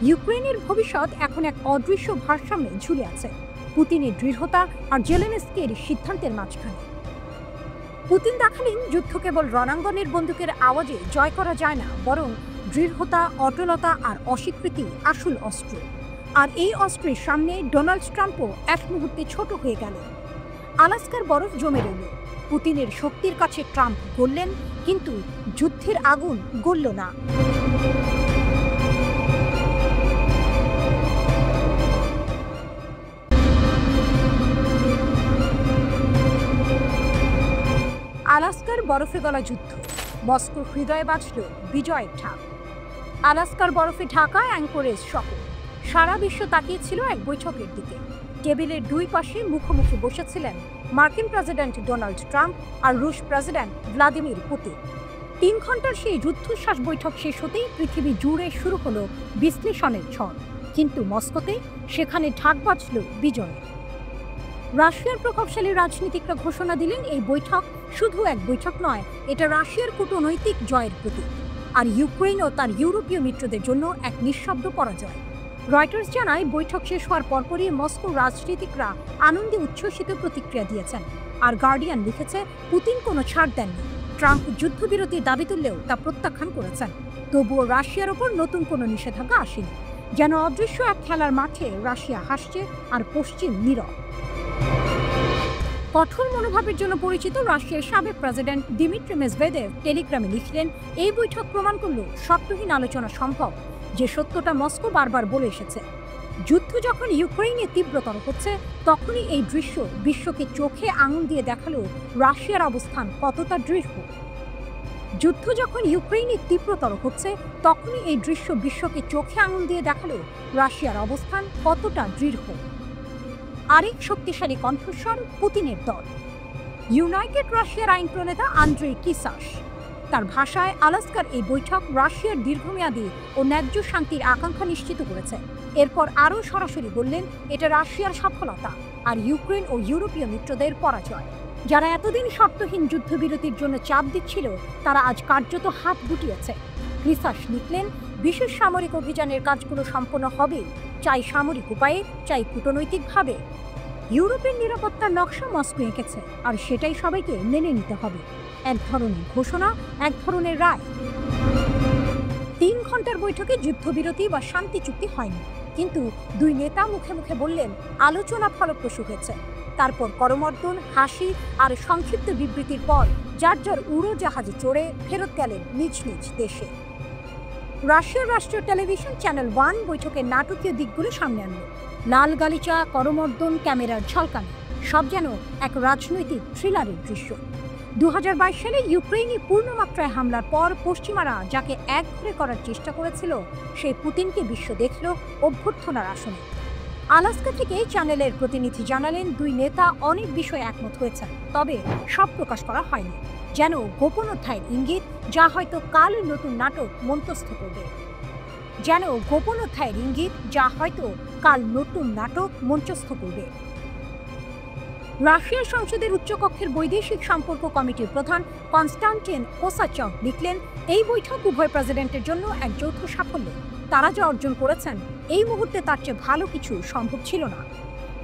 S1: ইউক্রেনের ভবিষ্যৎ এখন এক অদৃশ্য ভারসাম্যে ঝুলে আছে, পুতিনের দৃঢ়তা আর জেলেনস্কির সিদ্ধান্তের মাঝখানে। পুতিন দেখালেন, যুদ্ধ কেবল রণাঙ্গনের বন্দুকের আওয়াজে জয় করা যায় না, বরং দৃঢ়তা, অটলতা আর অস্বীকৃতি আসল অস্ত্র। আর এই অস্ত্রের সামনে ডোনাল্ড ট্রাম্পও এক মুহূর্তে ছোট হয়ে গেলেন। আলাস্কার বরফ জমে রইল, পুতিনের শক্তির কাছে ট্রাম্প গললেন, কিন্তু যুদ্ধের আগুন গলল না। আলাস্কার বরফে গলা যুদ্ধ, মস্কোর হৃদয়ে বাজল বিজয়ের ঢাক। আলাস্কার বরফে ঢাকা অ্যাঙ্করেজ শহর। সারা বিশ্ব তাকিয়েছিল এক বৈঠকের দিকে। টেবিলের দুই পাশে মুখোমুখি বসেছিলেন মার্কিন প্রেসিডেন্ট ডোনাল্ড ট্রাম্প আর রুশ প্রেসিডেন্ট ভ্লাদিমির পুতিন। 3 ঘন্টার সেই রুদ্ধশ্বাস বৈঠক শেষ হতেই পৃথিবী জুড়ে শুরু হলো বিশ্লেষণের ঝড়, কিন্তু মস্কোতে সেখানে ঢাক বাজল বিজয়। রাশিয়ার প্রভাবশালী রাজনীতিকরা ঘোষণা দিলেন, এই বৈঠক শুধু এক বৈঠক নয়, এটা রাশিয়ার কূটনৈতিক জয়ের প্রতীক, আর ইউক্রেন ও তার ইউরোপীয় মিত্রদের জন্য এক নিঃশব্দ পরাজয়। রয়টার্স জানায়, বৈঠক শেষ হওয়ার পরপরই মস্কোর রাজনীতিকরা আনন্দে উচ্ছ্বসিত প্রতিক্রিয়া দিয়েছেন। আর গার্ডিয়ান লিখেছে, পুতিন কোনো ছাড় দেননি। ট্রাম্প যুদ্ধবিরতির দাবি তুললেও তা প্রত্যাখ্যান করেছেন। তবুও রাশিয়ার ওপর নতুন কোনো নিষেধাজ্ঞা আসেনি। যেন অদৃশ্য এক খেলার মাঠে রাশিয়া হাসছে আর পশ্চিম নীরব। কঠোর মনোভাবের জন্য পরিচিত রাশিয়ার সাবেক প্রেসিডেন্ট দিমিত্রি মেদভেদেভ টেলিগ্রামে লিখলেন, এই বৈঠক প্রমাণ করল শর্তহীন আলোচনা সম্ভব, যে সত্যটা মস্কো বারবার বলে এসেছে। যুদ্ধ যখন ইউক্রেনে তীব্রতর হচ্ছে, তখনই এই দৃশ্য বিশ্বকে চোখে আঙুল দিয়ে দেখালো রাশিয়ার অবস্থান কতটা দৃঢ়। যুদ্ধ যখন ইউক্রেনে তীব্রতর হচ্ছে, তখনই এই দৃশ্য বিশ্বকে চোখে আঙুল দিয়ে দেখালো রাশিয়ার অবস্থান কতটা দৃঢ়। আরেক শক্তিশালী কণ্ঠস্বর পুতিনের দল। ইউনাইটেড রাশিয়ার আইন প্রণেতা আন্দ্রেই কিসাস। তার ভাষায়, আলাস্কার এই বৈঠক রাশিয়ার দীর্ঘমেয়াদী ও ন্যায্য শান্তির আকাঙ্ক্ষা নিশ্চিত করেছে। এরপর আরও সরাসরি বললেন, এটা রাশিয়ার সফলতা আর ইউক্রেন ও ইউরোপীয় মিত্রদের পরাজয়। যারা এতদিন শর্তহীন যুদ্ধবিরতির জন্য চাপ দিচ্ছিল, তারা আজ কার্যত হাত গুটিয়েছে। কিসাস লিখলেন, বিশেষ সামরিক অভিযানের কাজগুলো সম্পন্ন হবে, চাই সামরিক উপায়ে, চাই কূটনৈতিকভাবে। ইউরোপের নিরাপত্তার নকশা মস্কো এঁকেছে, আর সেটাই সবাইকে মেনে নিতে হবে। এক ধরনের ঘোষণা, এক ধরনের রায়। 3 ঘন্টার বৈঠকে যুদ্ধবিরতি বা শান্তি চুক্তি হয়নি, কিন্তু দুই নেতা মুখে মুখে বললেন, আলোচনা ফলপ্রসূ হয়েছে। তারপর করমর্দন, হাসি আর সংক্ষিপ্ত বিবৃতির পর যার যার উড়োজাহাজে চড়ে ফেরত গেলেন নিজ নিজ দেশে। রাশিয়ার রাষ্ট্রীয় টেলিভিশন চ্যানেল 1 বৈঠকের নাটকীয় দিকগুলো সামনে আনল। লাল গালিচা, করমর্দন, ক্যামেরার ঝলকানি, সব যেন এক রাজনৈতিক থ্রিলারের দৃশ্য। 2022 সালে ইউক্রেনে পূর্ণমাত্রায় হামলার পর পশ্চিমারা যাকে একঘরে করার চেষ্টা করেছিল, সেই পুতিনকে বিশ্ব দেখল অভ্যর্থনার আসনে। আলাস্কা থেকে চ্যানেলের প্রতিনিধি জানালেন, দুই নেতা অনেক বিষয়ে একমত হয়েছেন, তবে সব প্রকাশ করা হয়নি। যেন গোপন অধ্যায়ের ইঙ্গিত, যা হয়তো কাল নতুন নাটক মঞ্চস্থ করবে। যেন গোপন অধ্যায়ের ইঙ্গিত, যা হয়তো কাল নতুন নাটক মঞ্চস্থ করবে। রাশিয়ার সংসদের উচ্চকক্ষের বৈদেশিক সম্পর্ক কমিটির প্রধান কনস্টান্টিন কোসাচভ লিখলেন, এই বৈঠক উভয় প্রেসিডেন্টের জন্য এক যৌথ সাফল্য। তারা যা অর্জন করেছেন, এই মুহূর্তে তার চেয়ে ভালো কিছু সম্ভব ছিল না।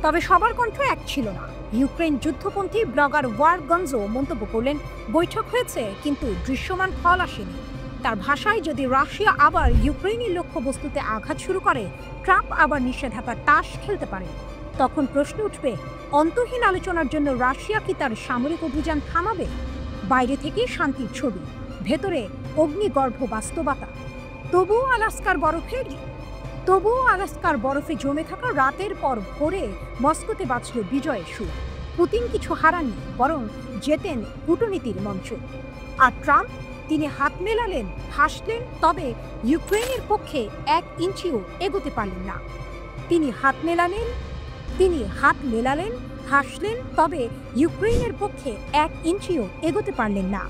S1: তবে সবার কণ্ঠ এক ছিল না। ইউক্রেন যুদ্ধপন্থী ব্লগার ওয়ার গঞ্জো মন্তব্য করলেন, বৈঠক হয়েছে, কিন্তু দৃশ্যমান ফল আসেনি। তার ভাষায়, যদি রাশিয়া আবার ইউক্রেনের লক্ষ্যবস্তুতে আঘাত শুরু করে, ট্রাম্প আবার নিষেধাজ্ঞার তাস খেলতে পারে। তখন প্রশ্ন উঠবে, অন্তহীন আলোচনার জন্য রাশিয়া কি তার সামরিক অভিযান থামাবে? বাইরে থেকে শান্তির ছবি, ভেতরে অগ্নিগর্ভ বাস্তবতা। তবুও আলাস্কার বরফে জমে থাকা রাতের পর ভোরে মস্কোতে বাজল বিজয়ের সুর। পুতিন কিছু হারাননি, বরং জেতেন কূটনীতির মঞ্চ। আর ট্রাম্প তিনি হাত মেলালেন, হাসলেন, তবে ইউক্রেনের পক্ষে 1 ইঞ্চিও এগোতে পারলেন না। তিনি হাত মেলালেন, হাসলেন, তবে ইউক্রেনের পক্ষে 1 ইঞ্চিও এগোতে পারলেন না।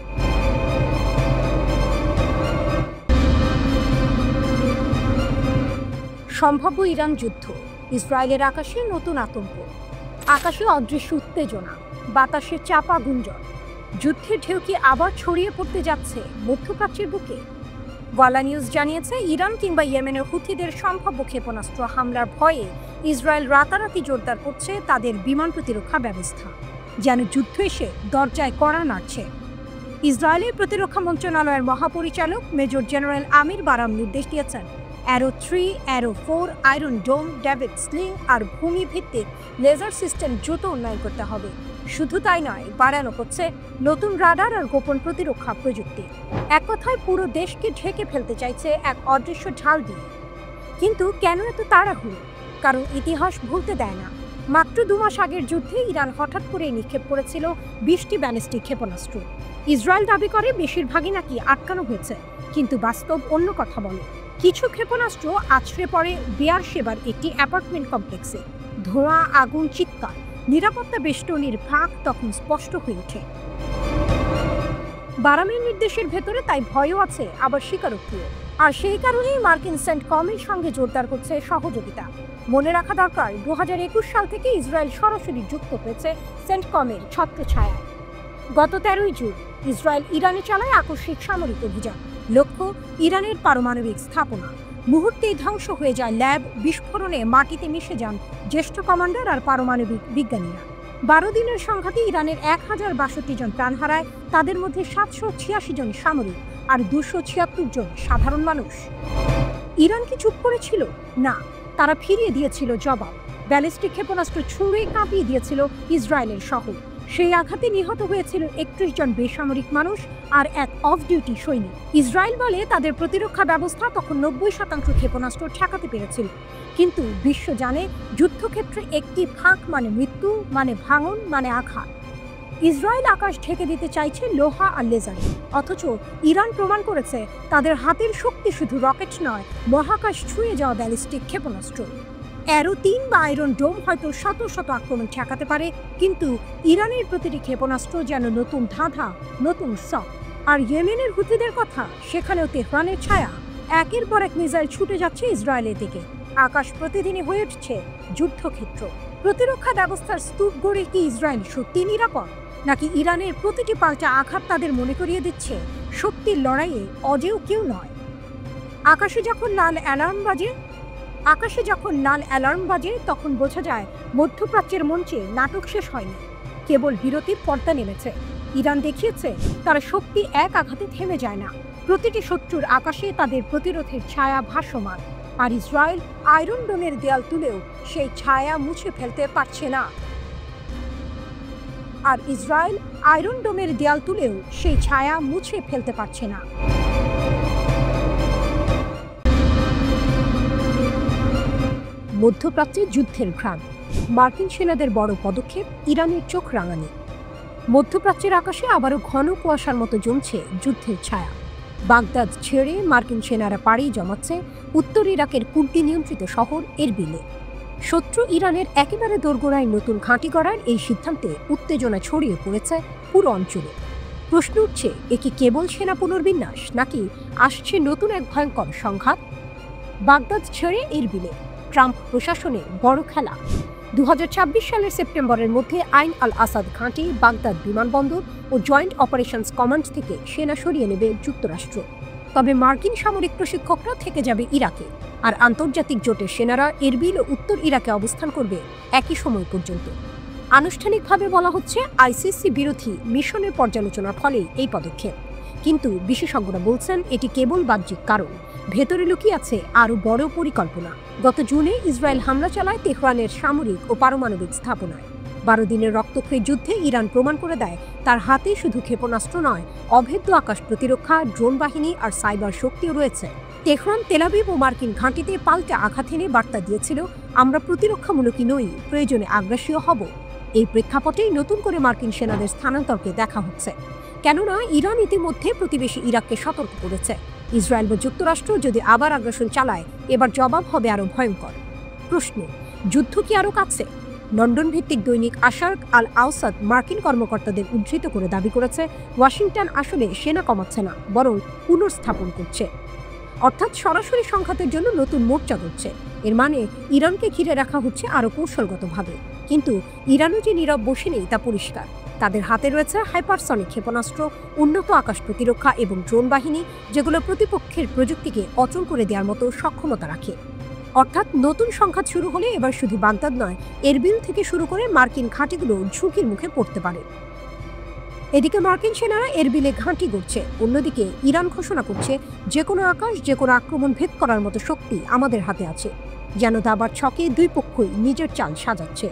S1: সম্ভাব্য ইরান যুদ্ধ, ইসরায়েলের আকাশে নতুন আতঙ্ক, আকাশে অদৃশ্য উত্তেজনা, বাতাসে চাপা গুঞ্জন। যুদ্ধের ঢেউ কি আবার ছড়িয়ে পড়তে যাচ্ছে মধ্যপ্রাচ্যের বুকে? ওয়ালা নিউজ জানিয়েছে, ইরান কিংবা ইয়েমেনের হুথিদের সম্ভাব্য ক্ষেপণাস্ত্র হামলার ভয়ে ইসরায়েল রাতারাতি জোরদার করছে তাদের বিমান প্রতিরক্ষা ব্যবস্থা, যেন যুদ্ধ এসে দরজায় কড়া নাড়ছে। ইসরায়েলের প্রতিরক্ষা মন্ত্রণালয়ের মহাপরিচালক মেজর জেনারেল আমির বারাম নির্দেশ দিয়েছেন, অ্যারো 3, অ্যারো 4, আয়রন ডোম, ডেভিড স্লিং আর ভূমি ভিত্তিক লেজার সিস্টেম দ্রুত উন্নয়ন করতে হবে। শুধু তাই নয়, বাড়ানো হচ্ছে নতুন রাডার আর গোপন প্রতিরক্ষা প্রযুক্তি। এক কথায় পুরো দেশকে ঢেকে ফেলতে চাইছে এক অদৃশ্য ঢাল দিয়ে। কিন্তু কেন এত তাড়াহুড়ো? কারণ ইতিহাস ভুলতে দেয় না। মাত্র 2 মাস আগের যুদ্ধে ইরান হঠাৎ করে নিক্ষেপ করেছিল 20টি ব্যালিস্টিক ক্ষেপণাস্ত্র। ইসরায়েল দাবি করে বেশিরভাগই নাকি আটকানো হয়েছে, কিন্তু বাস্তব অন্য কথা বলে। কিছু ক্ষেপণাস্ত্র আছড়ে পড়ে বেয়ারশেবার একটি অ্যাপার্টমেন্ট কমপ্লেক্সে। ধোঁয়া, আগুন, চিৎকার, নিরাপত্তা বেষ্টনীর ফাঁক তখন স্পষ্ট হয়ে ওঠে। বারামের নির্দেশের ভেতরে তাই ভয়ও আছে, আবার স্বীকারোক্তিও। আর সেই কারণেই মার্কিন সেন্টকমের সঙ্গে জোরদার করছে সহযোগিতা। মনে রাখা দরকার, 2021 সাল থেকে ইসরায়েল সরাসরি যুক্ত হয়েছে সেন্টকমের ছত্রছায়ায়। গত 13ই জুন ইসরায়েল ইরানে চালায় আকস্মিক সামরিক অভিযান। লক্ষ্য ইরানের পারমাণবিক স্থাপনা। মুহূর্তেই ধ্বংস হয়ে যায় ল্যাব, বিস্ফোরণে মাটিতে মিশে যান জ্যেষ্ঠ কমান্ডার আর পারমাণবিক বিজ্ঞানীরা। 12 দিনের সংঘাতে ইরানের 1062 জন প্রাণ হারায়, তাদের মধ্যে 786 জন সামরিক আর 276 জন সাধারণ মানুষ। ইরান কি চুপ করেছিল? না, তারা ফিরিয়ে দিয়েছিল জবাব। ব্যালিস্টিক ক্ষেপণাস্ত্র ছুঁড়ে কাঁপিয়ে দিয়েছিল ইসরায়েলের শহর। সেই আঘাতে নিহত হয়েছিল 31 জন বেসামরিক মানুষ আর 1 অফ ডিউটি সৈনিক। ইসরায়েল বলে তাদের প্রতিরক্ষা ব্যবস্থা তখন 90% ক্ষেপণাস্ত্র ঠেকাতে পেরেছিল। কিন্তু বিশ্ব জানে, যুদ্ধক্ষেত্রে একটি ফাঁক মানে মৃত্যু, মানে ভাঙন, মানে আঘাত। ইসরায়েল আকাশ ঢেকে দিতে চাইছে লোহা আর লেজার, অথচ ইরান প্রমাণ করেছে তাদের হাতের শক্তি শুধু রকেট নয়, মহাকাশ ছুঁয়ে যাওয়া ব্যালিস্টিক ক্ষেপণাস্ত্র। অ্যারো 3 বা আয়রন ডোম হয়তো শত শত আক্রমণ ঠেকাতে পারে, কিন্তু ইরানের প্রতিটি ক্ষেপণাস্ত্র যেন নতুন ধাঁধা, নতুন শক। আর ইয়েমেনের হুথিদের কথা, সেখানেও তেহরানের ছায়া। একের পর এক মিসাইল ছুটে যাচ্ছে ইসরায়েলের দিকে। আকাশ প্রতিদিনই হয়ে উঠছে যুদ্ধক্ষেত্র। প্রতিরক্ষা ব্যবস্থার স্তূপ গড়ে কি ইসরায়েল সত্যি নিরাপদ, নাকি ইরানের প্রতিটি পাল্টা আঘাত তাদের মনে করিয়ে দিচ্ছে শক্তির লড়াইয়ে অজেয় কেউ নয়? আকাশে যখন লাল অ্যালার্ম বাজে তখন বোঝা যায় মধ্যপ্রাচ্যের মঞ্চে নাটক শেষ হয়নি, কেবল বিরতির পর্দা নেমেছে। ইরান দেখিয়েছে তারা শক্তি এক আঘাতে থেমে যায় না। প্রতিটি শত্রুর আকাশে তাদের প্রতিরোধের ছায়া ভাসমান। আর ইসরায়েল আয়রন ডোমের দেয়াল তুলেও সেই ছায়া মুছে ফেলতে পারছে না। মধ্যপ্রাচ্যে যুদ্ধের ঘ্রাণ, মার্কিন সেনাদের বড় পদক্ষেপ, ইরানের চোখ রাঙানি। মধ্যপ্রাচ্যের আকাশে আবারও ঘন কুয়াশার মতো জমছে যুদ্ধের ছায়া। বাগদাদ ছেড়ে মার্কিন সেনারা পাড়ি জমাচ্ছে উত্তর ইরাকের কুর্দি নিয়ন্ত্রিত শহর এরবিলে। শত্রু ইরানের একেবারে দোরগোড়ায় নতুন ঘাঁটি গড়ার এই সিদ্ধান্তে উত্তেজনা ছড়িয়ে পড়েছে পুরো অঞ্চলে। প্রশ্ন উঠছে, এ কি কেবল সেনা পুনর্বিন্যাস, নাকি আসছে নতুন এক ভয়ঙ্কর সংঘাত? বাগদাদ ছেড়ে এরবিলে ট্রাম্প প্রশাসনের বড় খেলা। 2026 সালের সেপ্টেম্বরের মধ্যে আইন আল আসাদ ঘাঁটি, বাগদাদ বিমানবন্দর ও জয়েন্ট অপারেশনস কমান্ড থেকে সেনা সরিয়ে নেবে যুক্তরাষ্ট্র। তবে মার্কিন সামরিক প্রশিক্ষকরা থেকে যাবে ইরাকে, আর আন্তর্জাতিক জোটের সেনারা এরবিল ও উত্তর ইরাকে অবস্থান করবে একই সময় পর্যন্ত। আনুষ্ঠানিকভাবে বলা হচ্ছে আইসিসি বিরোধী মিশনের পর্যালোচনার ফলে এই পদক্ষেপ। কিন্তু বিশেষজ্ঞরা বলছেন এটি কেবল বাহ্যিক কারণ, ভেতরে লুকিয়ে আছে আরও বড় পরিকল্পনা। গত জুনে ইসরায়েল হামলা চালায় তেহরানের সামরিক ও পারমাণবিক স্থাপনায়। 12 দিনের রক্তক্ষয়ী যুদ্ধে ইরান প্রমাণ করে দেয় তার হাতে শুধু ক্ষেপণাস্ত্র নয়, অভেদ্য আকাশ প্রতিরক্ষা, ড্রোন বাহিনী আর সাইবার শক্তিও রয়েছে। তেহরান তেল আবিব ও মার্কিন ঘাঁটিতে পাল্টে আঘাত এনে বার্তা দিয়েছিল, আমরা প্রতিরক্ষামূলকই নই, প্রয়োজনে আগ্রাসীও হব। এই প্রেক্ষাপটেই নতুন করে মার্কিন সেনাদের স্থানান্তরকে দেখা হচ্ছে। কেননা ইরান ইতিমধ্যে প্রতিবেশী ইরাককে সতর্ক করেছে, ইসরায়েল বা যুক্তরাষ্ট্র যদি আবার আগ্রাসন চালায় এবার জবাব হবে আরো ভয়ঙ্কর। প্রশ্ন, যুদ্ধ কি আরো কাছে? লন্ডন ভিত্তিক দৈনিক আশার্ক আল আওসাদ মার্কিন কর্মকর্তাদের উদ্ধৃত করে দাবি করেছে ওয়াশিংটন আসলে সেনা কমাচ্ছে না, বরং পুনর্স্থাপন করছে, অর্থাৎ সরাসরি সংঘাতের জন্য নতুন মোর্চা করছে। এর মানে ইরানকে ঘিরে রাখা হচ্ছে আরো কৌশলগতভাবে। কিন্তু ইরানও যে নীরব বসে নেই তা পরিষ্কার। তাদের হাতে রয়েছে হাইপারসনিক ক্ষেপণাস্ত্র, উন্নত আকাশ প্রতিরক্ষা এবং ড্রোন বাহিনী, যেগুলো প্রতিপক্ষের প্রযুক্তিকে অচল করে দেওয়ার মতো সক্ষমতা রাখে। অর্থাৎ নতুন সংঘাত শুরু হলে এবার শুধু বাগদাদ নয়, এরবিল থেকে শুরু করে মার্কিন ঘাঁটিগুলো ঝুঁকির মুখে পড়তে পারে। এদিকে মার্কিন সেনারা এরবিলে ঘাঁটি গড়ছে, অন্যদিকে ইরান ঘোষণা করছে যে কোনো আকাশ, যে কোনো আক্রমণ ভেদ করার মতো শক্তি আমাদের হাতে আছে। যেন দাবার ছকে দুই পক্ষই নিজের চাল সাজাচ্ছে।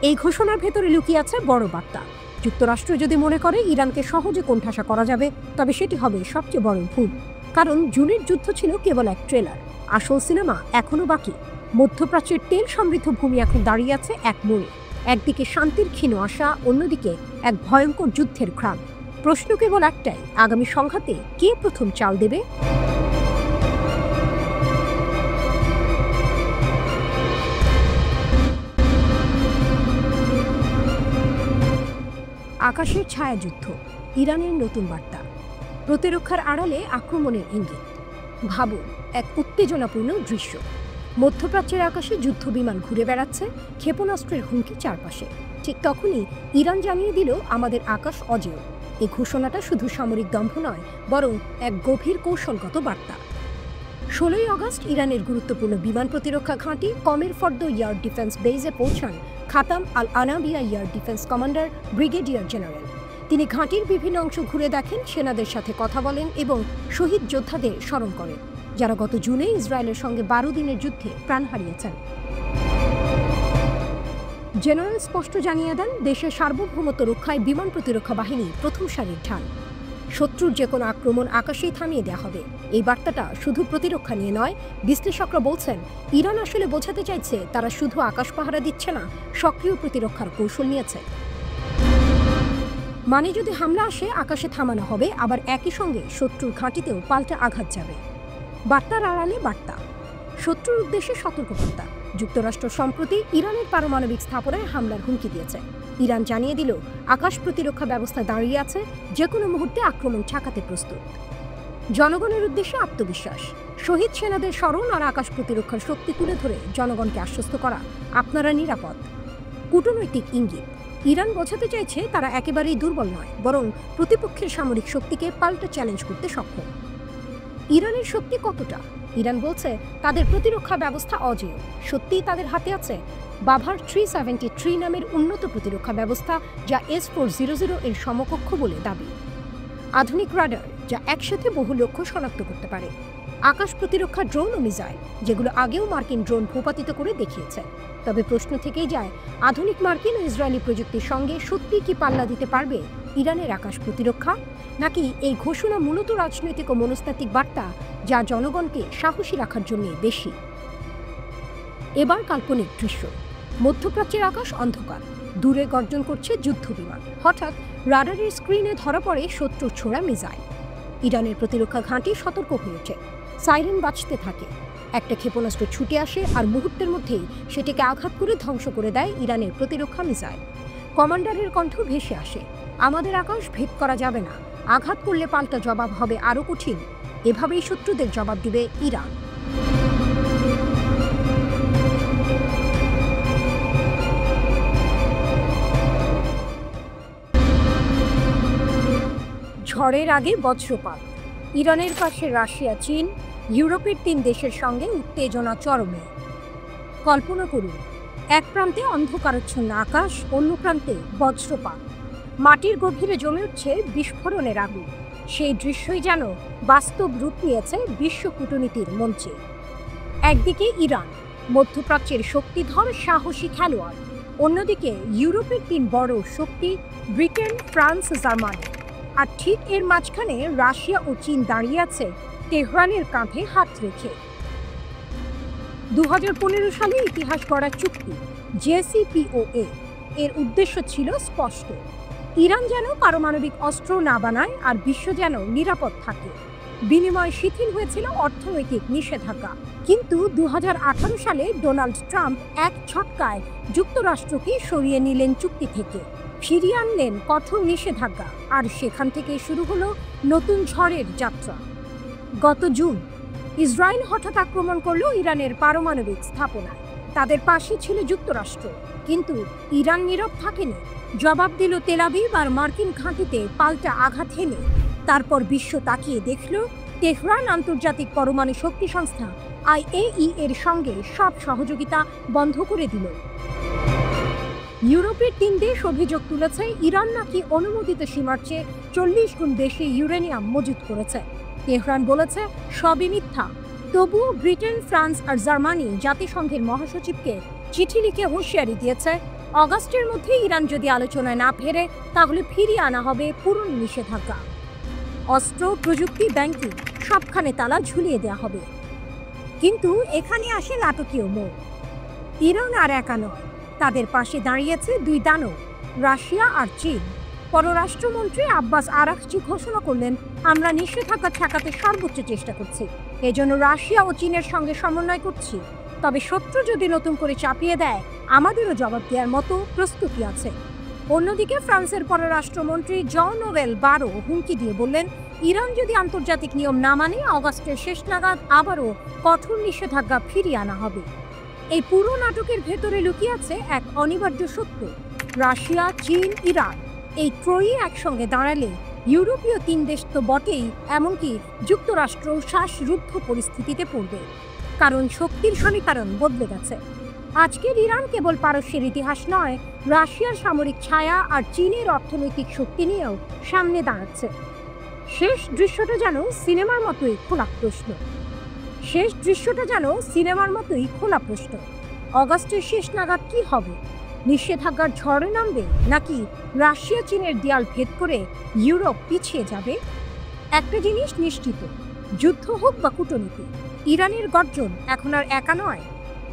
S1: এই ঘোষণার ভেতরে লুকিয়ে আছে বড় বার্তা। যুক্তরাষ্ট্র যদি মনে করে ইরানকে সহজে কোণঠাসা করা যাবে, তবে সেটি হবে সবচেয়ে বড় ভুল। কারণ জুনের যুদ্ধ ছিল কেবল এক ট্রেলার, আসল সিনেমা এখনো বাকি। মধ্যপ্রাচ্যের তেল সমৃদ্ধ ভূমি এখন দাঁড়িয়ে আছে এক মোড়ে, একদিকে শান্তির ক্ষীণ আশা, অন্যদিকে এক ভয়ঙ্কর যুদ্ধের ঘ্রাণ। প্রশ্ন কেবল একটাই, আগামী সংঘাতে কে প্রথম চাল দেবে? আকাশের ছায়াযুদ্ধ, ইরানের নতুন বার্তা। প্রতিরক্ষার আড়ালে আক্রমণের ইঙ্গিত। ভাবুন, এক উত্তেজনাপূর্ণ দৃশ্য। মধ্যপ্রাচ্যের আকাশে যুদ্ধ বিমান ঘুরে বেড়াচ্ছে, ক্ষেপণাস্ত্রের হুমকি চারপাশে। ঠিক তখনই ইরান জানিয়ে দিল, আমাদের আকাশ অজেয়। এই ঘোষণাটা শুধু সামরিক দম্ভ নয়, বরং এক গভীর কৌশলগত বার্তা। 16 আগস্ট ইরানের গুরুত্বপূর্ণ বিমান প্রতিরক্ষা ঘাঁটি কমের ফর্দ এয়ার ডিফেন্স বেজে পৌঁছান Khatam Al Anbiya air defence commander brigadier general. তিনি ঘাঁটির বিভিন্ন অংশ ঘুরে দেখেন, সেনাদের সাথে কথা বলেন এবং শহীদ যোদ্ধাদের স্মরণ করেন, যারা গত জুনে ইসরায়েলের সঙ্গে 12 দিনের যুদ্ধে প্রাণ হারিয়েছেন। জেনারেল স্পষ্ট জানিয়ে দেন, দেশের সার্বভৌমত্ব রক্ষায় বিমান প্রতিরক্ষা বাহিনী প্রথম সারির ঢাল। শত্রুর যে কোনো আক্রমণ আকাশেই থামিয়ে দেওয়া হবে। এই বার্তাটা শুধু প্রতিরক্ষা নিয়ে নয়, বিশ্লেষকরা বলছেন ইরান আসলে বোঝাতে চাইছে তারা শুধু আকাশ পাহারা দিচ্ছে না, সক্রিয় প্রতিরক্ষার কৌশল নিয়েছে। মানে যদি হামলা আসে আকাশে থামানো হবে, আবার একই সঙ্গে শত্রুর ঘাঁটিতেও পাল্টা আঘাত যাবে। বার্তার আড়ালে বার্তা, শত্রুর উদ্দেশ্যে সতর্কবার্তা। যুক্তরাষ্ট্র সম্প্রতি ইরানের পারমাণবিক স্থাপনায় হামলার হুমকি দিয়েছে। ইরান জানিয়ে দিল, আকাশ প্রতিরক্ষা ব্যবস্থা দাঁড়িয়ে আছে, যে কোনো মুহূর্তে আক্রমণ ঠেকাতে প্রস্তুত। জনগণের উদ্দেশ্যে আত্মবিশ্বাস, শহীদ সেনাদের স্মরণ আর আকাশ প্রতিরক্ষার শক্তি তুলে ধরে জনগণকে আশ্বস্ত করা, আপনারা নিরাপদ। কূটনৈতিক ইঙ্গিত, ইরান বোঝাতে চাইছে তারা একেবারেই দুর্বল নয়, বরং প্রতিপক্ষের সামরিক শক্তিকে পাল্টা চ্যালেঞ্জ করতে সক্ষম। ইরানের শক্তি কতটা? ইরান বলছে তাদের প্রতিরক্ষা ব্যবস্থা অজেয়। সত্যিই তাদের হাতে আছে বাভার 373 নামের উন্নত প্রতিরক্ষা ব্যবস্থা, যা S-400 এর সমকক্ষ বলে দাবি। আধুনিক রাডার, যা একসাথে বহু লক্ষ্য শনাক্ত করতে পারে। আকাশ প্রতিরক্ষা ড্রোন ও মিসাইল, যেগুলো আগেও মার্কিন ড্রোন ভূপাতিত করে দেখিয়েছে। তবে প্রশ্ন থেকেই যায়, আধুনিক মার্কিন ও ইসরায়েলি প্রযুক্তির সঙ্গে সত্যি কি পাল্লা দিতে পারবে ইরানের আকাশ প্রতিরক্ষা? নাকি এই ঘোষণা মূলত রাজনৈতিক ও মনস্তাত্ত্বিক বার্তা, যা জনগণকে সাহসী রাখার জন্য বেশি? এবার কাল্পনিক দৃশ্য। মধ্যপ্রাচ্যের আকাশ অন্ধকার, দূরে গর্জন করছে যুদ্ধ বিমান। হঠাৎ রাডারের স্ক্রিনে ধরা পড়ে শত্রুর ছোড়া মিসাইল। ইরানের প্রতিরক্ষা ঘাঁটি সতর্ক হয়ে ওঠে, সাইরেন বাজতে থাকে। একটা ক্ষেপণাস্ত্র ছুটে আসে আর মুহূর্তের মধ্যেই সেটিকে আঘাত করে ধ্বংস করে দেয় ইরানের প্রতিরক্ষা মিসাইল। কমান্ডারের কণ্ঠ ভেসে আসে, আমাদের আকাশ ভেদ করা যাবে না, আঘাত করলে পাল্টা জবাব হবে আরও কঠিন। এভাবেই শত্রুদের জবাব দিবে ইরান। ঝড়ের আগে বজ্রপাত, ইরানের পাশে রাশিয়া, চীন, ইউরোপের 3 দেশের সঙ্গে উত্তেজনা চরমে। কল্পনা করুন, এক প্রান্তে অন্ধকারাচ্ছন্ন আকাশ, অন্য প্রান্তে বজ্রপাত। মাটির গভীরে জমে উঠছে বিস্ফোরণের আগুন। সেই দৃশ্যই যেন বাস্তব রূপ নিয়েছে বিশ্ব কূটনীতির মঞ্চে। একদিকে ইরান, মধ্যপ্রাচ্যের শক্তিধর সাহসী খেলোয়াড়। অন্যদিকে ইউরোপের 3 বড় শক্তি, ব্রিটেন, ফ্রান্স, জার্মানি। আর ঠিক এর মাঝখানে রাশিয়া ও চীন দাঁড়িয়ে আছে তেহরানের কাঁধে হাত রেখে। 2015 সালে ইতিহাস গড়া চুক্তি JCPOA এর উদ্দেশ্য ছিল স্পষ্ট, ইরান যেন পারমাণবিক অস্ত্র না বানায় আর বিশ্ব যেন নিরাপদ থাকে। বিনিময়ে শিথিল হয়েছিল অর্থনৈতিক নিষেধাজ্ঞা। কিন্তু 2018 সালে ডোনাল্ড ট্রাম্প এক ছক্কায় যুক্তরাষ্ট্রকে সরিয়ে নিলেন চুক্তি থেকে, ফিরিয়ে আনলেন কঠোর নিষেধাজ্ঞা, আর সেখান থেকে শুরু হলো নতুন ঝড়ের যাত্রা। গত জুন ইসরায়েল হঠাৎ আক্রমণ করলো ইরানের পারমাণবিক স্থাপনায়। তাদের পাশে ছিল যুক্তরাষ্ট্র, কিন্তু ইরান নীরব থাকেনি। জবাব দিল তেল আবিব আর মার্কিন ঘাঁটিতে পাল্টা আঘাত হেনে। তারপর বিশ্ব তাকিয়ে দেখল তেহরান আন্তর্জাতিক পরমাণু শক্তি সংস্থা IAEA এর সঙ্গে সব সহযোগিতা বন্ধ করে দিল। ইউরোপের 3 দেশ অভিযোগ তুলেছে ইরান নাকি অনুমোদিত সীমার চেয়ে 40 গুণ বেশি ইউরেনিয়াম মজুত করেছে। তেহরান বলেছে সবই মিথ্যা। তবুও ব্রিটেন, ফ্রান্স আর জার্মানি জাতিসংঘের মহাসচিবকে চিঠি লিখে হুঁশিয়ারি দিয়েছে, অগাস্টের মধ্যে ইরান যদি আলোচনায় না ফেরে তাহলে ফিরিয়ে আনা হবে পুরনো নিষেধাজ্ঞা। অস্ত্র, প্রযুক্তি, ব্যাংকিং সবখানে তালা ঝুলিয়ে দেওয়া হবে। কিন্তু এখানে আসে নাটকীয় মোড়। ইরান আর একা নয়, তাদের পাশে দাঁড়িয়েছে 2 দানব, রাশিয়া আর চীন। পররাষ্ট্রমন্ত্রী আব্বাস আরাকচি ঘোষণা করলেন, আমরা নিষেধাজ্ঞা ঠেকাতে সর্বোচ্চ চেষ্টা করছি, এজন্য রাশিয়া ও চীনের সঙ্গে সমন্বয় করছি। তবে শত্রু যদি নতুন করে চাপিয়ে দেয়, আমাদেরও জবাব দেওয়ার মতো প্রস্তুতি আছে। অন্যদিকে ফ্রান্সের পররাষ্ট্রমন্ত্রী জন-নোয়েল বারো হুমকি দিয়ে বললেন, ইরান যদি আন্তর্জাতিক নিয়ম না মানে অগাস্টের শেষ নাগাদ আবারও কঠোর নিষেধাজ্ঞা ফিরিয়ে আনা হবে। এই পুরো নাটকের ভেতরে লুকিয়ে আছে এক অনিবার্য সত্য। রাশিয়া, চীন, ইরান এই ত্রয়ী একসঙ্গে দাঁড়ালে ইউরোপীয় 3 দেশ তো বটেই, এমনকি যুক্তরাষ্ট্র শ্বাসরুদ্ধ পরিস্থিতিতে পড়বে। কারণ শক্তির সমীকরণ বদলে গেছে। আজকের ইরান কেবল পারস্যের ইতিহাস নয়, রাশিয়ার সামরিক ছায়া আর চীনের অর্থনৈতিক শক্তি নিয়েও সামনে দাঁড়াচ্ছে। শেষ দৃশ্যটা যেন সিনেমার মতোই খোলা প্রশ্ন। অগাস্টের শেষ নাগাদ কি হবে? নিষেধাজ্ঞার ঝড়ে নামবে, নাকি রাশিয়া চীনের দেয়াল ভেদ করে ইউরোপ পিছিয়ে যাবে? একটা জিনিস নিশ্চিত, যুদ্ধ হোক বা কূটনীতি, ইরানের গর্জন এখন আর একা নয়,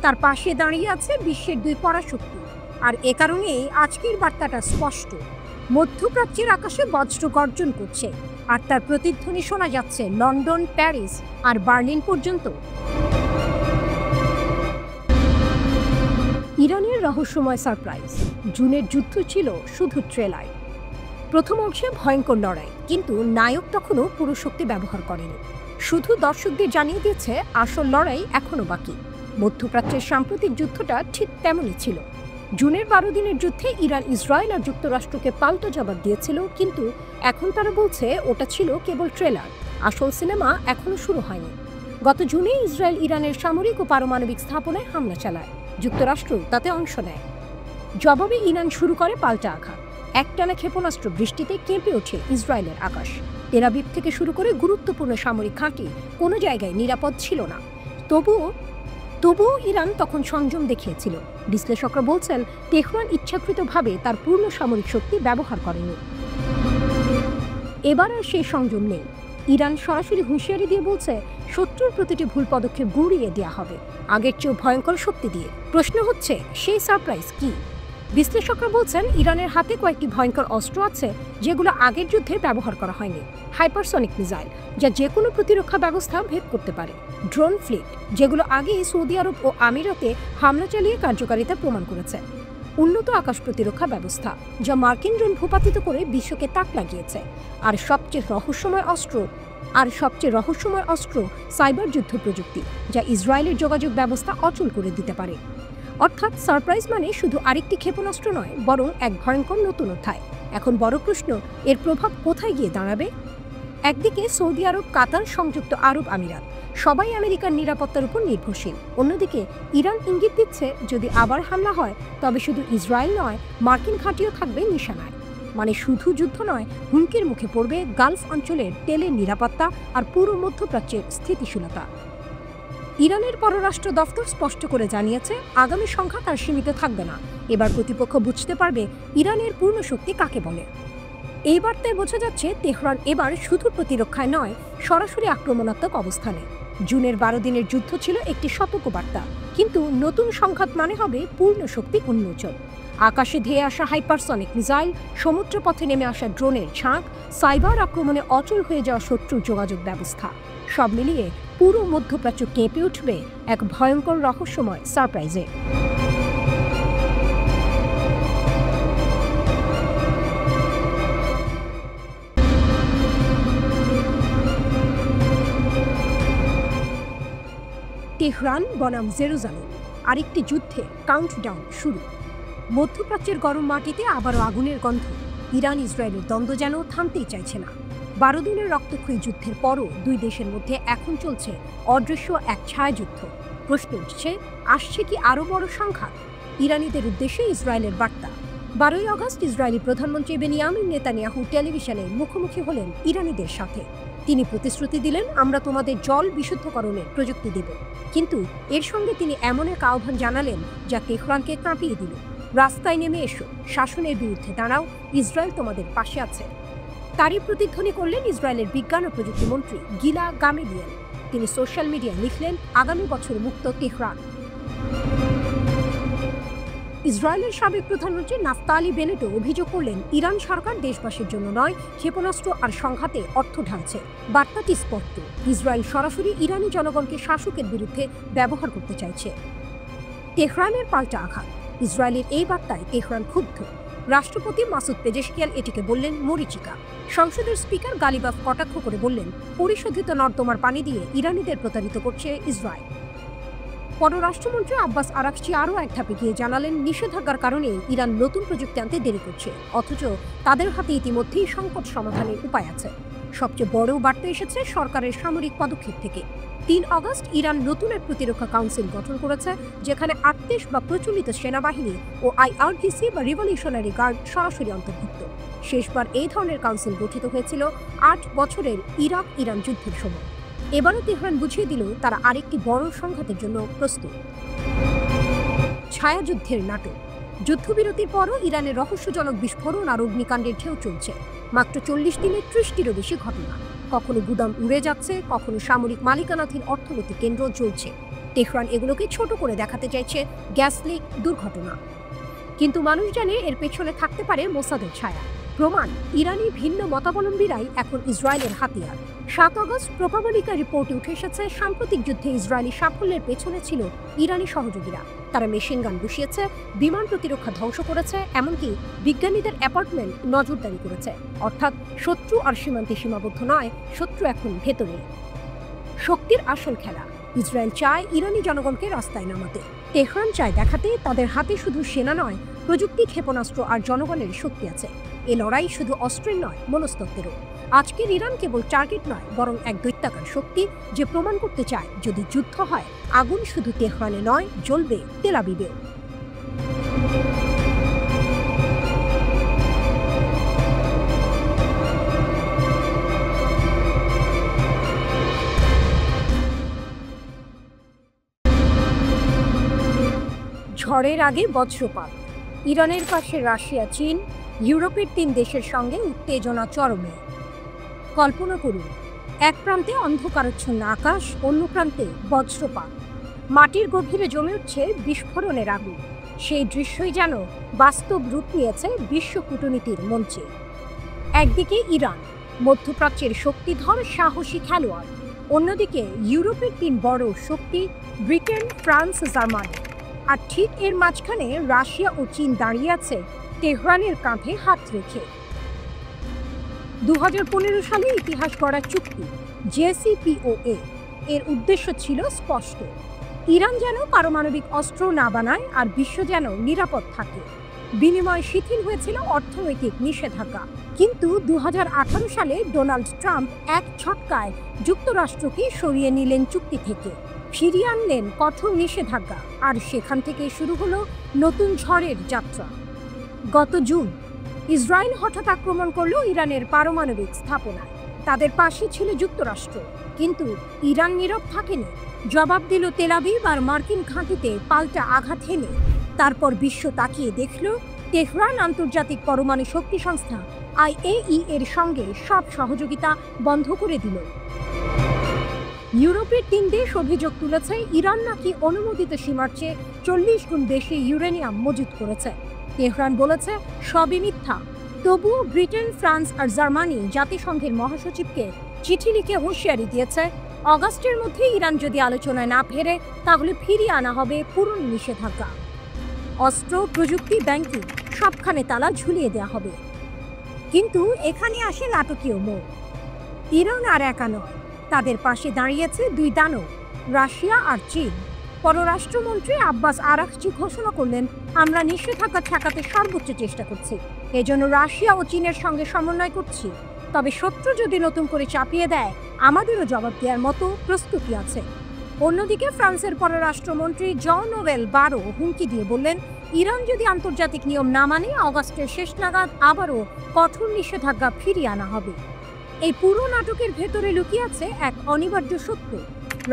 S1: তার পাশে দাঁড়িয়ে আছে বিশ্বের 2 পরাশক্তি। আর এ কারণেই আজকের বার্তাটা স্পষ্ট। মধ্যপ্রাচ্যের আকাশে বজ্র গর্জন করছে, আর তার প্রতিধ্বনি শোনা যাচ্ছে লন্ডন, প্যারিস আর বার্লিন পর্যন্ত। ইরানের রহস্যময় সারপ্রাইজ। জুনের যুদ্ধ ছিল শুধু ট্রেলার। প্রথম অংশে ভয়ঙ্কর লড়াই, কিন্তু নায়ক তখনও পুরো শক্তি ব্যবহার করেনি, শুধু দর্শকদের জানিয়ে দিয়েছে আসল লড়াই এখনো বাকি। মধ্যপ্রাচ্যের সাম্প্রতিক যুদ্ধটা ঠিক তেমনই ছিল। জুনের 12 দিনের যুদ্ধে ইরান, ইসরায়েল আর যুক্তরাষ্ট্রকে পাল্টা জবাব দিয়েছিল, কিন্তু এখন তারা বলছে ওটা ছিল কেবল ট্রেলার, আসল সিনেমা এখনো শুরু হয়নি। গত জুনে ইসরায়েল ইরানের সামরিক ও পারমাণবিক স্থাপনায় হামলা চালায়, যুক্তরাষ্ট্র তাতে অংশ নেয়। জবাবে ইরান শুরু করে পাল্টা আঘাত। একটানা ক্ষেপণাস্ত্র বৃষ্টিতে কেঁপে ওঠে ইসরায়েলের আকাশ। তেল আবিব থেকে শুরু করে গুরুত্বপূর্ণ সামরিক ঘাঁটি কোনো জায়গায় নিরাপদ ছিল না। তবুও ইরান তখন সংযম দেখিয়েছিল। বিশ্লেষকরা বলছেন, তেহরান ইচ্ছাকৃতভাবে তার পূর্ণ সামরিক শক্তি ব্যবহার করেনি। এবার আর সেই সংযম নেই। ইরান সরাসরি হুঁশিয়ারি দিয়ে বলছে, শত্রুর প্রতিটি ভুল পদক্ষেপ গুঁড়িয়ে দেওয়া হবে, আগের চেয়েও ভয়ঙ্কর শক্তি দিয়ে। প্রশ্ন হচ্ছে, সেই সারপ্রাইজ কি? বিশ্লেষকরা বলছেন, ইরানের হাতে কয়েকটি ভয়ঙ্কর অস্ত্র আছে যেগুলো আগের যুদ্ধে ব্যবহার করা হয়নি। হাইপারসনিক মিসাইল, যা যে কোনো প্রতিরক্ষা ব্যবস্থা ভেদ করতে পারে। ড্রোন ফ্লিট, যেগুলো আগে সৌদি আরব ও আমিরাতে হামলা চালিয়ে কার্যকারিতা প্রমাণ করেছে। উন্নত আকাশ প্রতিরক্ষা ব্যবস্থা, যা মার্কিন ড্রোন ভূপাতিত করে বিশ্বকে তাক লাগিয়েছে। আর সবচেয়ে রহস্যময় অস্ত্র সাইবার যুদ্ধ প্রযুক্তি, যা ইসরায়েলের যোগাযোগ ব্যবস্থা অচল করে দিতে পারে। অর্থাৎ সারপ্রাইজ মানে শুধু আরেকটি ক্ষেপণাস্ত্র নয়, বরং এক ভয়ঙ্কর নতুন অধ্যায়। এখন বড় প্রশ্ন, এর প্রভাব কোথায় গিয়ে দাঁড়াবে? একদিকে সৌদি আরব, কাতার, সংযুক্ত আরব আমিরাত সবাই আমেরিকার নিরাপত্তার উপর নির্ভরশীল। অন্যদিকে ইরান ইঙ্গিত দিচ্ছে, যদি আবার হামলা হয় তবে শুধু ইসরায়েল নয়, মার্কিন ঘাঁটিও থাকবে নিশানায়। মানে শুধু যুদ্ধ নয়, হুমকির মুখে পড়বে গালফ অঞ্চলের তেলের নিরাপত্তা আর পুরো মধ্যপ্রাচ্যের স্থিতিশীলতা। ইরানের পররাষ্ট্র দফতর স্পষ্ট করে জানিয়েছে, আগামী সংঘাত আর সীমিত থাকবে না। এবার প্রতিপক্ষ বুঝতে পারবে ইরানের পূর্ণ শক্তি কাকে বলে। এই বার্তায় বোঝা যাচ্ছে, তেহরান এবার শুধু প্রতিরক্ষায় নয়, সরাসরি আক্রমণাত্মক অবস্থানে। জুনের 12 দিনের যুদ্ধ ছিল একটি সতর্কবার্তা, কিন্তু নতুন সংঘাত মানে হবে পূর্ণ শক্তি উন্মোচন। আকাশে ধেয়ে আসা হাইপারসনিক মিসাইল, সমুদ্রপথে নেমে আসা ড্রোনের ঝাঁক, সাইবার আক্রমণে অচল হয়ে যাওয়া শত্রুর যোগাযোগ ব্যবস্থা, সব মিলিয়ে পুরো মধ্যপ্রাচ্য কেঁপে উঠবে এক ভয়ঙ্কর রহস্যময় সারপ্রাইজে। তেহরান বনাম জেরুজালেম, আরেকটি যুদ্ধে কাউন্টডাউন শুরু। মধ্যপ্রাচ্যের গরম মাটিতে আবারও আগুনের গন্ধ। ইরান ইসরায়েলের দ্বন্দ্ব যেন থামতেই চাইছে না। 12 দিনের রক্তক্ষয়ী যুদ্ধের পরও দুই দেশের মধ্যে এখন চলছে অদৃশ্য এক ছায়াযুদ্ধ। প্রশ্ন উঠছে, আসছে কি আরও বড় সংঘাত? ইরানিদের উদ্দেশ্যে ইসরায়েলের বার্তা। 12ই আগস্ট ইসরায়েলি প্রধানমন্ত্রী বেনিয়ামিন নেতানিয়াহু টেলিভিশনে মুখোমুখি হলেন ইরানিদের সাথে। তিনি প্রতিশ্রুতি দিলেন, আমরা তোমাদের জল বিশুদ্ধকরণের প্রযুক্তি দেব। কিন্তু এর সঙ্গে তিনি এমন এক আহ্বান জানালেন যা তেহরানকে কাঁপিয়ে দিল। রাস্তায় নেমে এসো, শাসনের বিরুদ্ধে দাঁড়াও, ইসরায়েল তোমাদের পাশে আছে। তারই প্রতিধ্বনি করলেন ইসরায়েলের বিজ্ঞান ও প্রযুক্তি মন্ত্রী গিলা গামেলিয়ান। তিনি সোশ্যাল মিডিয়ায় লিখলেন, আগামী বছর মুক্ত তেহরান। ইসরায়েলের সাবেক প্রধানমন্ত্রী নাফতালি বেনেটও অভিযোগ করলেন, ইরান সরকার দেশবাসীর জন্য নয়, ক্ষেপণাস্ত্র আর সংঘাতে অর্থ ঢালছে। বার্তাটি স্পষ্ট, ইসরায়েল সরাসরি ইরানি জনগণকে শাসকের বিরুদ্ধে ব্যবহার করতে চাইছে। তেহরানের পাল্টা আঘাত। ইসরায়েলের এই বার্তায় তেহরান ক্ষুব্ধ। রাষ্ট্রপতি মাসুদ পেজেশকিয়ান এটিকে বললেন মরীচিকা। সংসদের স্পিকার গালিবাফ কটাক্ষ করে বললেন, পরিশোধিত নর্দমার পানি দিয়ে ইরানিদের প্রতারিত করছে ইসরায়েল। পররাষ্ট্রমন্ত্রী আব্বাস আরাকচি আরও এক ধাপে গিয়ে জানালেন, নিষেধাজ্ঞার কারণে ইরান নতুন প্রযুক্তি আনতে দেরি করছে, অথচ তাদের হাতে ইতিমধ্যেই সংকট সমাধানের উপায় আছে। সবচেয়ে বড় বার্তা এসেছে সরকারের সামরিক পদক্ষেপ থেকে। 3 আগস্ট ইরান নতুন এক প্রতিরক্ষা কাউন্সিল গঠন করেছে, যেখানে 38 বা প্রচলিত সেনাবাহিনী ও আইআরজিসি বা রিভলিউশনারি গার্ড সরাসরি অন্তর্ভুক্ত। শেষবার এই ধরনের কাউন্সিল গঠিত হয়েছিল 8 বছরের ইরাক ইরান যুদ্ধের সময়। এবারও তেহরান বুঝিয়ে দিল তারা আরেকটি বড় সংঘাতের জন্য প্রস্তুত। ছায়াযুদ্ধের নাটক। যুদ্ধবিরতির পরও ইরানের রহস্যজনক বিস্ফোরণ আর অগ্নিকাণ্ডের ঢেউ চলছে। মাত্র 40 দিনে 30টিরও বেশি ঘটনা। কখনো গুদাম উড়ে যাচ্ছে, কখনো সামরিক মালিকানাধীন অর্থনৈতিক কেন্দ্র চলছে। তেহরান এগুলোকে ছোট করে দেখাতে চাইছে গ্যাস লিক, দুর্ঘটনা। কিন্তু মানুষ জানে এর পেছনে থাকতে পারে মোসাদের ছায়া। প্রমাণ, ইরানি ভিন্ন মতাবলম্বীরাই এখন ইসরায়েলের হাতিয়ার। 7 আগস্ট প্রোপাবলিকা রিপোর্টে উঠে এসেছে, সাম্প্রতিক যুদ্ধে ইসরায়েলি সাফল্যের পেছনে ছিল ইরানি সহযোগীরা। তারা মেশিন গান বসিয়েছে, বিমান প্রতিরক্ষা ধ্বংস করেছে, এমনকি বিজ্ঞানীদের অ্যাপার্টমেন্ট নজরদারি করেছে। অর্থাৎ শত্রু আর সীমান্তে সীমাবদ্ধ নয়, শত্রু এখন ভেতরে। শক্তির আসল খেলা। ইসরায়েল চায় ইরানি জনগণকে রাস্তায় নামাতে। তেহরান চায় দেখাতে তাদের হাতে শুধু সেনা নয়, প্রযুক্তি, ক্ষেপণাস্ত্র আর জনগণের শক্তি আছে। এ লড়াই শুধু অস্ত্রের নয়, মনস্তত্ত্বেরও। আজকের ইরান কেবল টার্গেট নয়, বরং এক দৈত্যাকার শক্তি, যে প্রমাণ করতে চায় যদি যুদ্ধ হয়, আগুন শুধু তেহরানে নয়, জ্বলবে তেল আবিবেও। ঝড়ের আগে বজ্রপাত। ইরানের পাশে রাশিয়া, চীন, ইউরোপের 3 দেশের সঙ্গে উত্তেজনা চরমে। কল্পনা করুন, এক প্রান্তে অন্ধকারাচ্ছন্ন আকাশ, অন্য প্রান্তে বজ্রপাত। মাটির গভীরে জমে উঠছে বিস্ফোরণের আগুন। সেই দৃশ্যই যেন বাস্তব রূপ নিয়েছে বিশ্ব কূটনীতির মঞ্চে। একদিকে ইরান, মধ্যপ্রাচ্যের শক্তিধর সাহসী খেলোয়াড়। অন্যদিকে ইউরোপের 3 বড় শক্তি, ব্রিটেন, ফ্রান্স, জার্মানি। আর ঠিক এর মাঝখানে রাশিয়া ও চীন দাঁড়িয়ে আছে তেহরানের কাঁধে হাত রেখে। 2015 সালে ইতিহাস গড়া চুক্তি JCPOA এর উদ্দেশ্য ছিল স্পষ্ট, ইরান যেন পারমাণবিক অস্ত্র না বানায় আর বিশ্ব যেন নিরাপদ থাকে। বিনিময়ে শিথিল হয়েছিল অর্থনৈতিক নিষেধাজ্ঞা। কিন্তু 2018 সালে ডোনাল্ড ট্রাম্প এক ঝটকায় যুক্তরাষ্ট্রকে সরিয়ে নিলেন চুক্তি থেকে, ফিরিয়ে আনলেন কঠোর নিষেধাজ্ঞা। আর সেখান থেকে শুরু হলো নতুন ঝড়ের যাত্রা। গত জুন ইসরায়েল হঠাৎ আক্রমণ করল ইরানের পারমাণবিক স্থাপনায়। তাদের পাশে ছিল যুক্তরাষ্ট্র, কিন্তু ইরান নীরব থাকেনি। জবাব দিল তেল আবিব আর মার্কিন ঘাঁটিতে পাল্টা আঘাত হেনে। তারপর বিশ্ব তাকিয়ে দেখল, তেহরান আন্তর্জাতিক পরমাণু শক্তি সংস্থা IAEA এর সঙ্গে সব সহযোগিতা বন্ধ করে দিল। ইউরোপের 3 দেশ অভিযোগ তুলেছে, ইরান নাকি অনুমোদিত সীমার চেয়ে 40 গুণ বেশি ইউরেনিয়াম মজুত করেছে। তেহরান বলেছে সবই মিথ্যা। তবুও ব্রিটেন, ফ্রান্স আর জার্মানি জাতিসংঘের মহাসচিবকে চিঠি লিখে হুঁশিয়ারি দিয়েছে, অগাস্টের মধ্যে ইরান যদি আলোচনায় না ফেরে তাহলে ফিরিয়ে আনা হবে পুরনো নিষেধাজ্ঞা। অস্ত্র, প্রযুক্তি, ব্যাংকিং সবখানে তালা ঝুলিয়ে দেওয়া হবে। কিন্তু এখানে আসে নাটকীয় মোড়। ইরান আর একা নয়, তাদের পাশে দাঁড়িয়েছে দুই দানব, রাশিয়া আর চীন। পররাষ্ট্রমন্ত্রী আব্বাস আরাকচি ঘোষণা করলেন, আমরা নিষেধাজ্ঞা ঠেকাতে সর্বোচ্চ চেষ্টা করছি, এজন্য রাশিয়া ও চীনের সঙ্গে সমন্বয় করছি। তবে শত্রু যদি নতুন করে চাপিয়ে দেয়, আমাদেরও জবাব দেওয়ার মতো প্রস্তুতি আছে। অন্যদিকে ফ্রান্সের পররাষ্ট্রমন্ত্রী জন নোভেল বারো হুমকি দিয়ে বললেন, ইরান যদি আন্তর্জাতিক নিয়ম না মানে অগাস্টের শেষ নাগাদ আবারও কঠোর নিষেধাজ্ঞা ফিরিয়ে আনা হবে। এই পুরো নাটকের ভেতরে লুকিয়ে আছে এক অনিবার্য সত্য।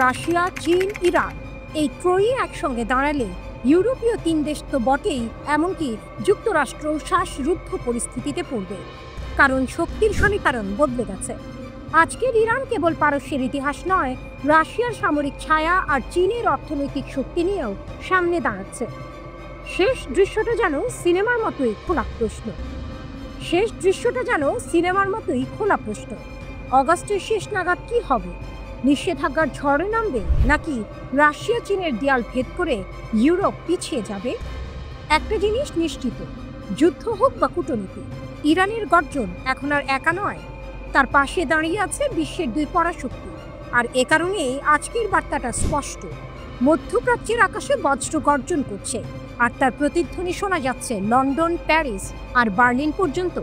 S1: রাশিয়া, চীন, ইরান এই ত্রয়ী একসঙ্গে দাঁড়ালে ইউরোপীয় তিন দেশ তো বটেই, এমনকি যুক্তরাষ্ট্র শ্বাসরুদ্ধ পরিস্থিতিতে পড়বে। কারণ শক্তির সমীকরণ বদলে গেছে। আজকের ইরান কেবল পারস্যের ইতিহাস নয়, রাশিয়ার সামরিক ছায়া আর চীনের অর্থনৈতিক শক্তি নিয়েও সামনে দাঁড়াচ্ছে। শেষ দৃশ্যটা যেন সিনেমার মতোই খোলা প্রশ্ন। অগাস্টের শেষ নাগাদ কি হবে? নিষেধাজ্ঞার ঝড়ে নামবে, নাকি রাশিয়া চীনের দেয়াল ভেদ করে ইউরোপ পিছিয়ে যাবে? একটা জিনিস নিশ্চিত, যুদ্ধ হোক বা কূটনীতি, ইরানের গর্জন এখন আর একা নয়, তার পাশে দাঁড়িয়ে আছে বিশ্বের দুই পরাশক্তি। আর এ কারণেই আজকের বার্তাটা স্পষ্ট। মধ্যপ্রাচ্যের আকাশে বজ্র গর্জন করছে, আর তার প্রতিধ্বনি শোনা যাচ্ছে লন্ডন, প্যারিস আর বার্লিন পর্যন্ত।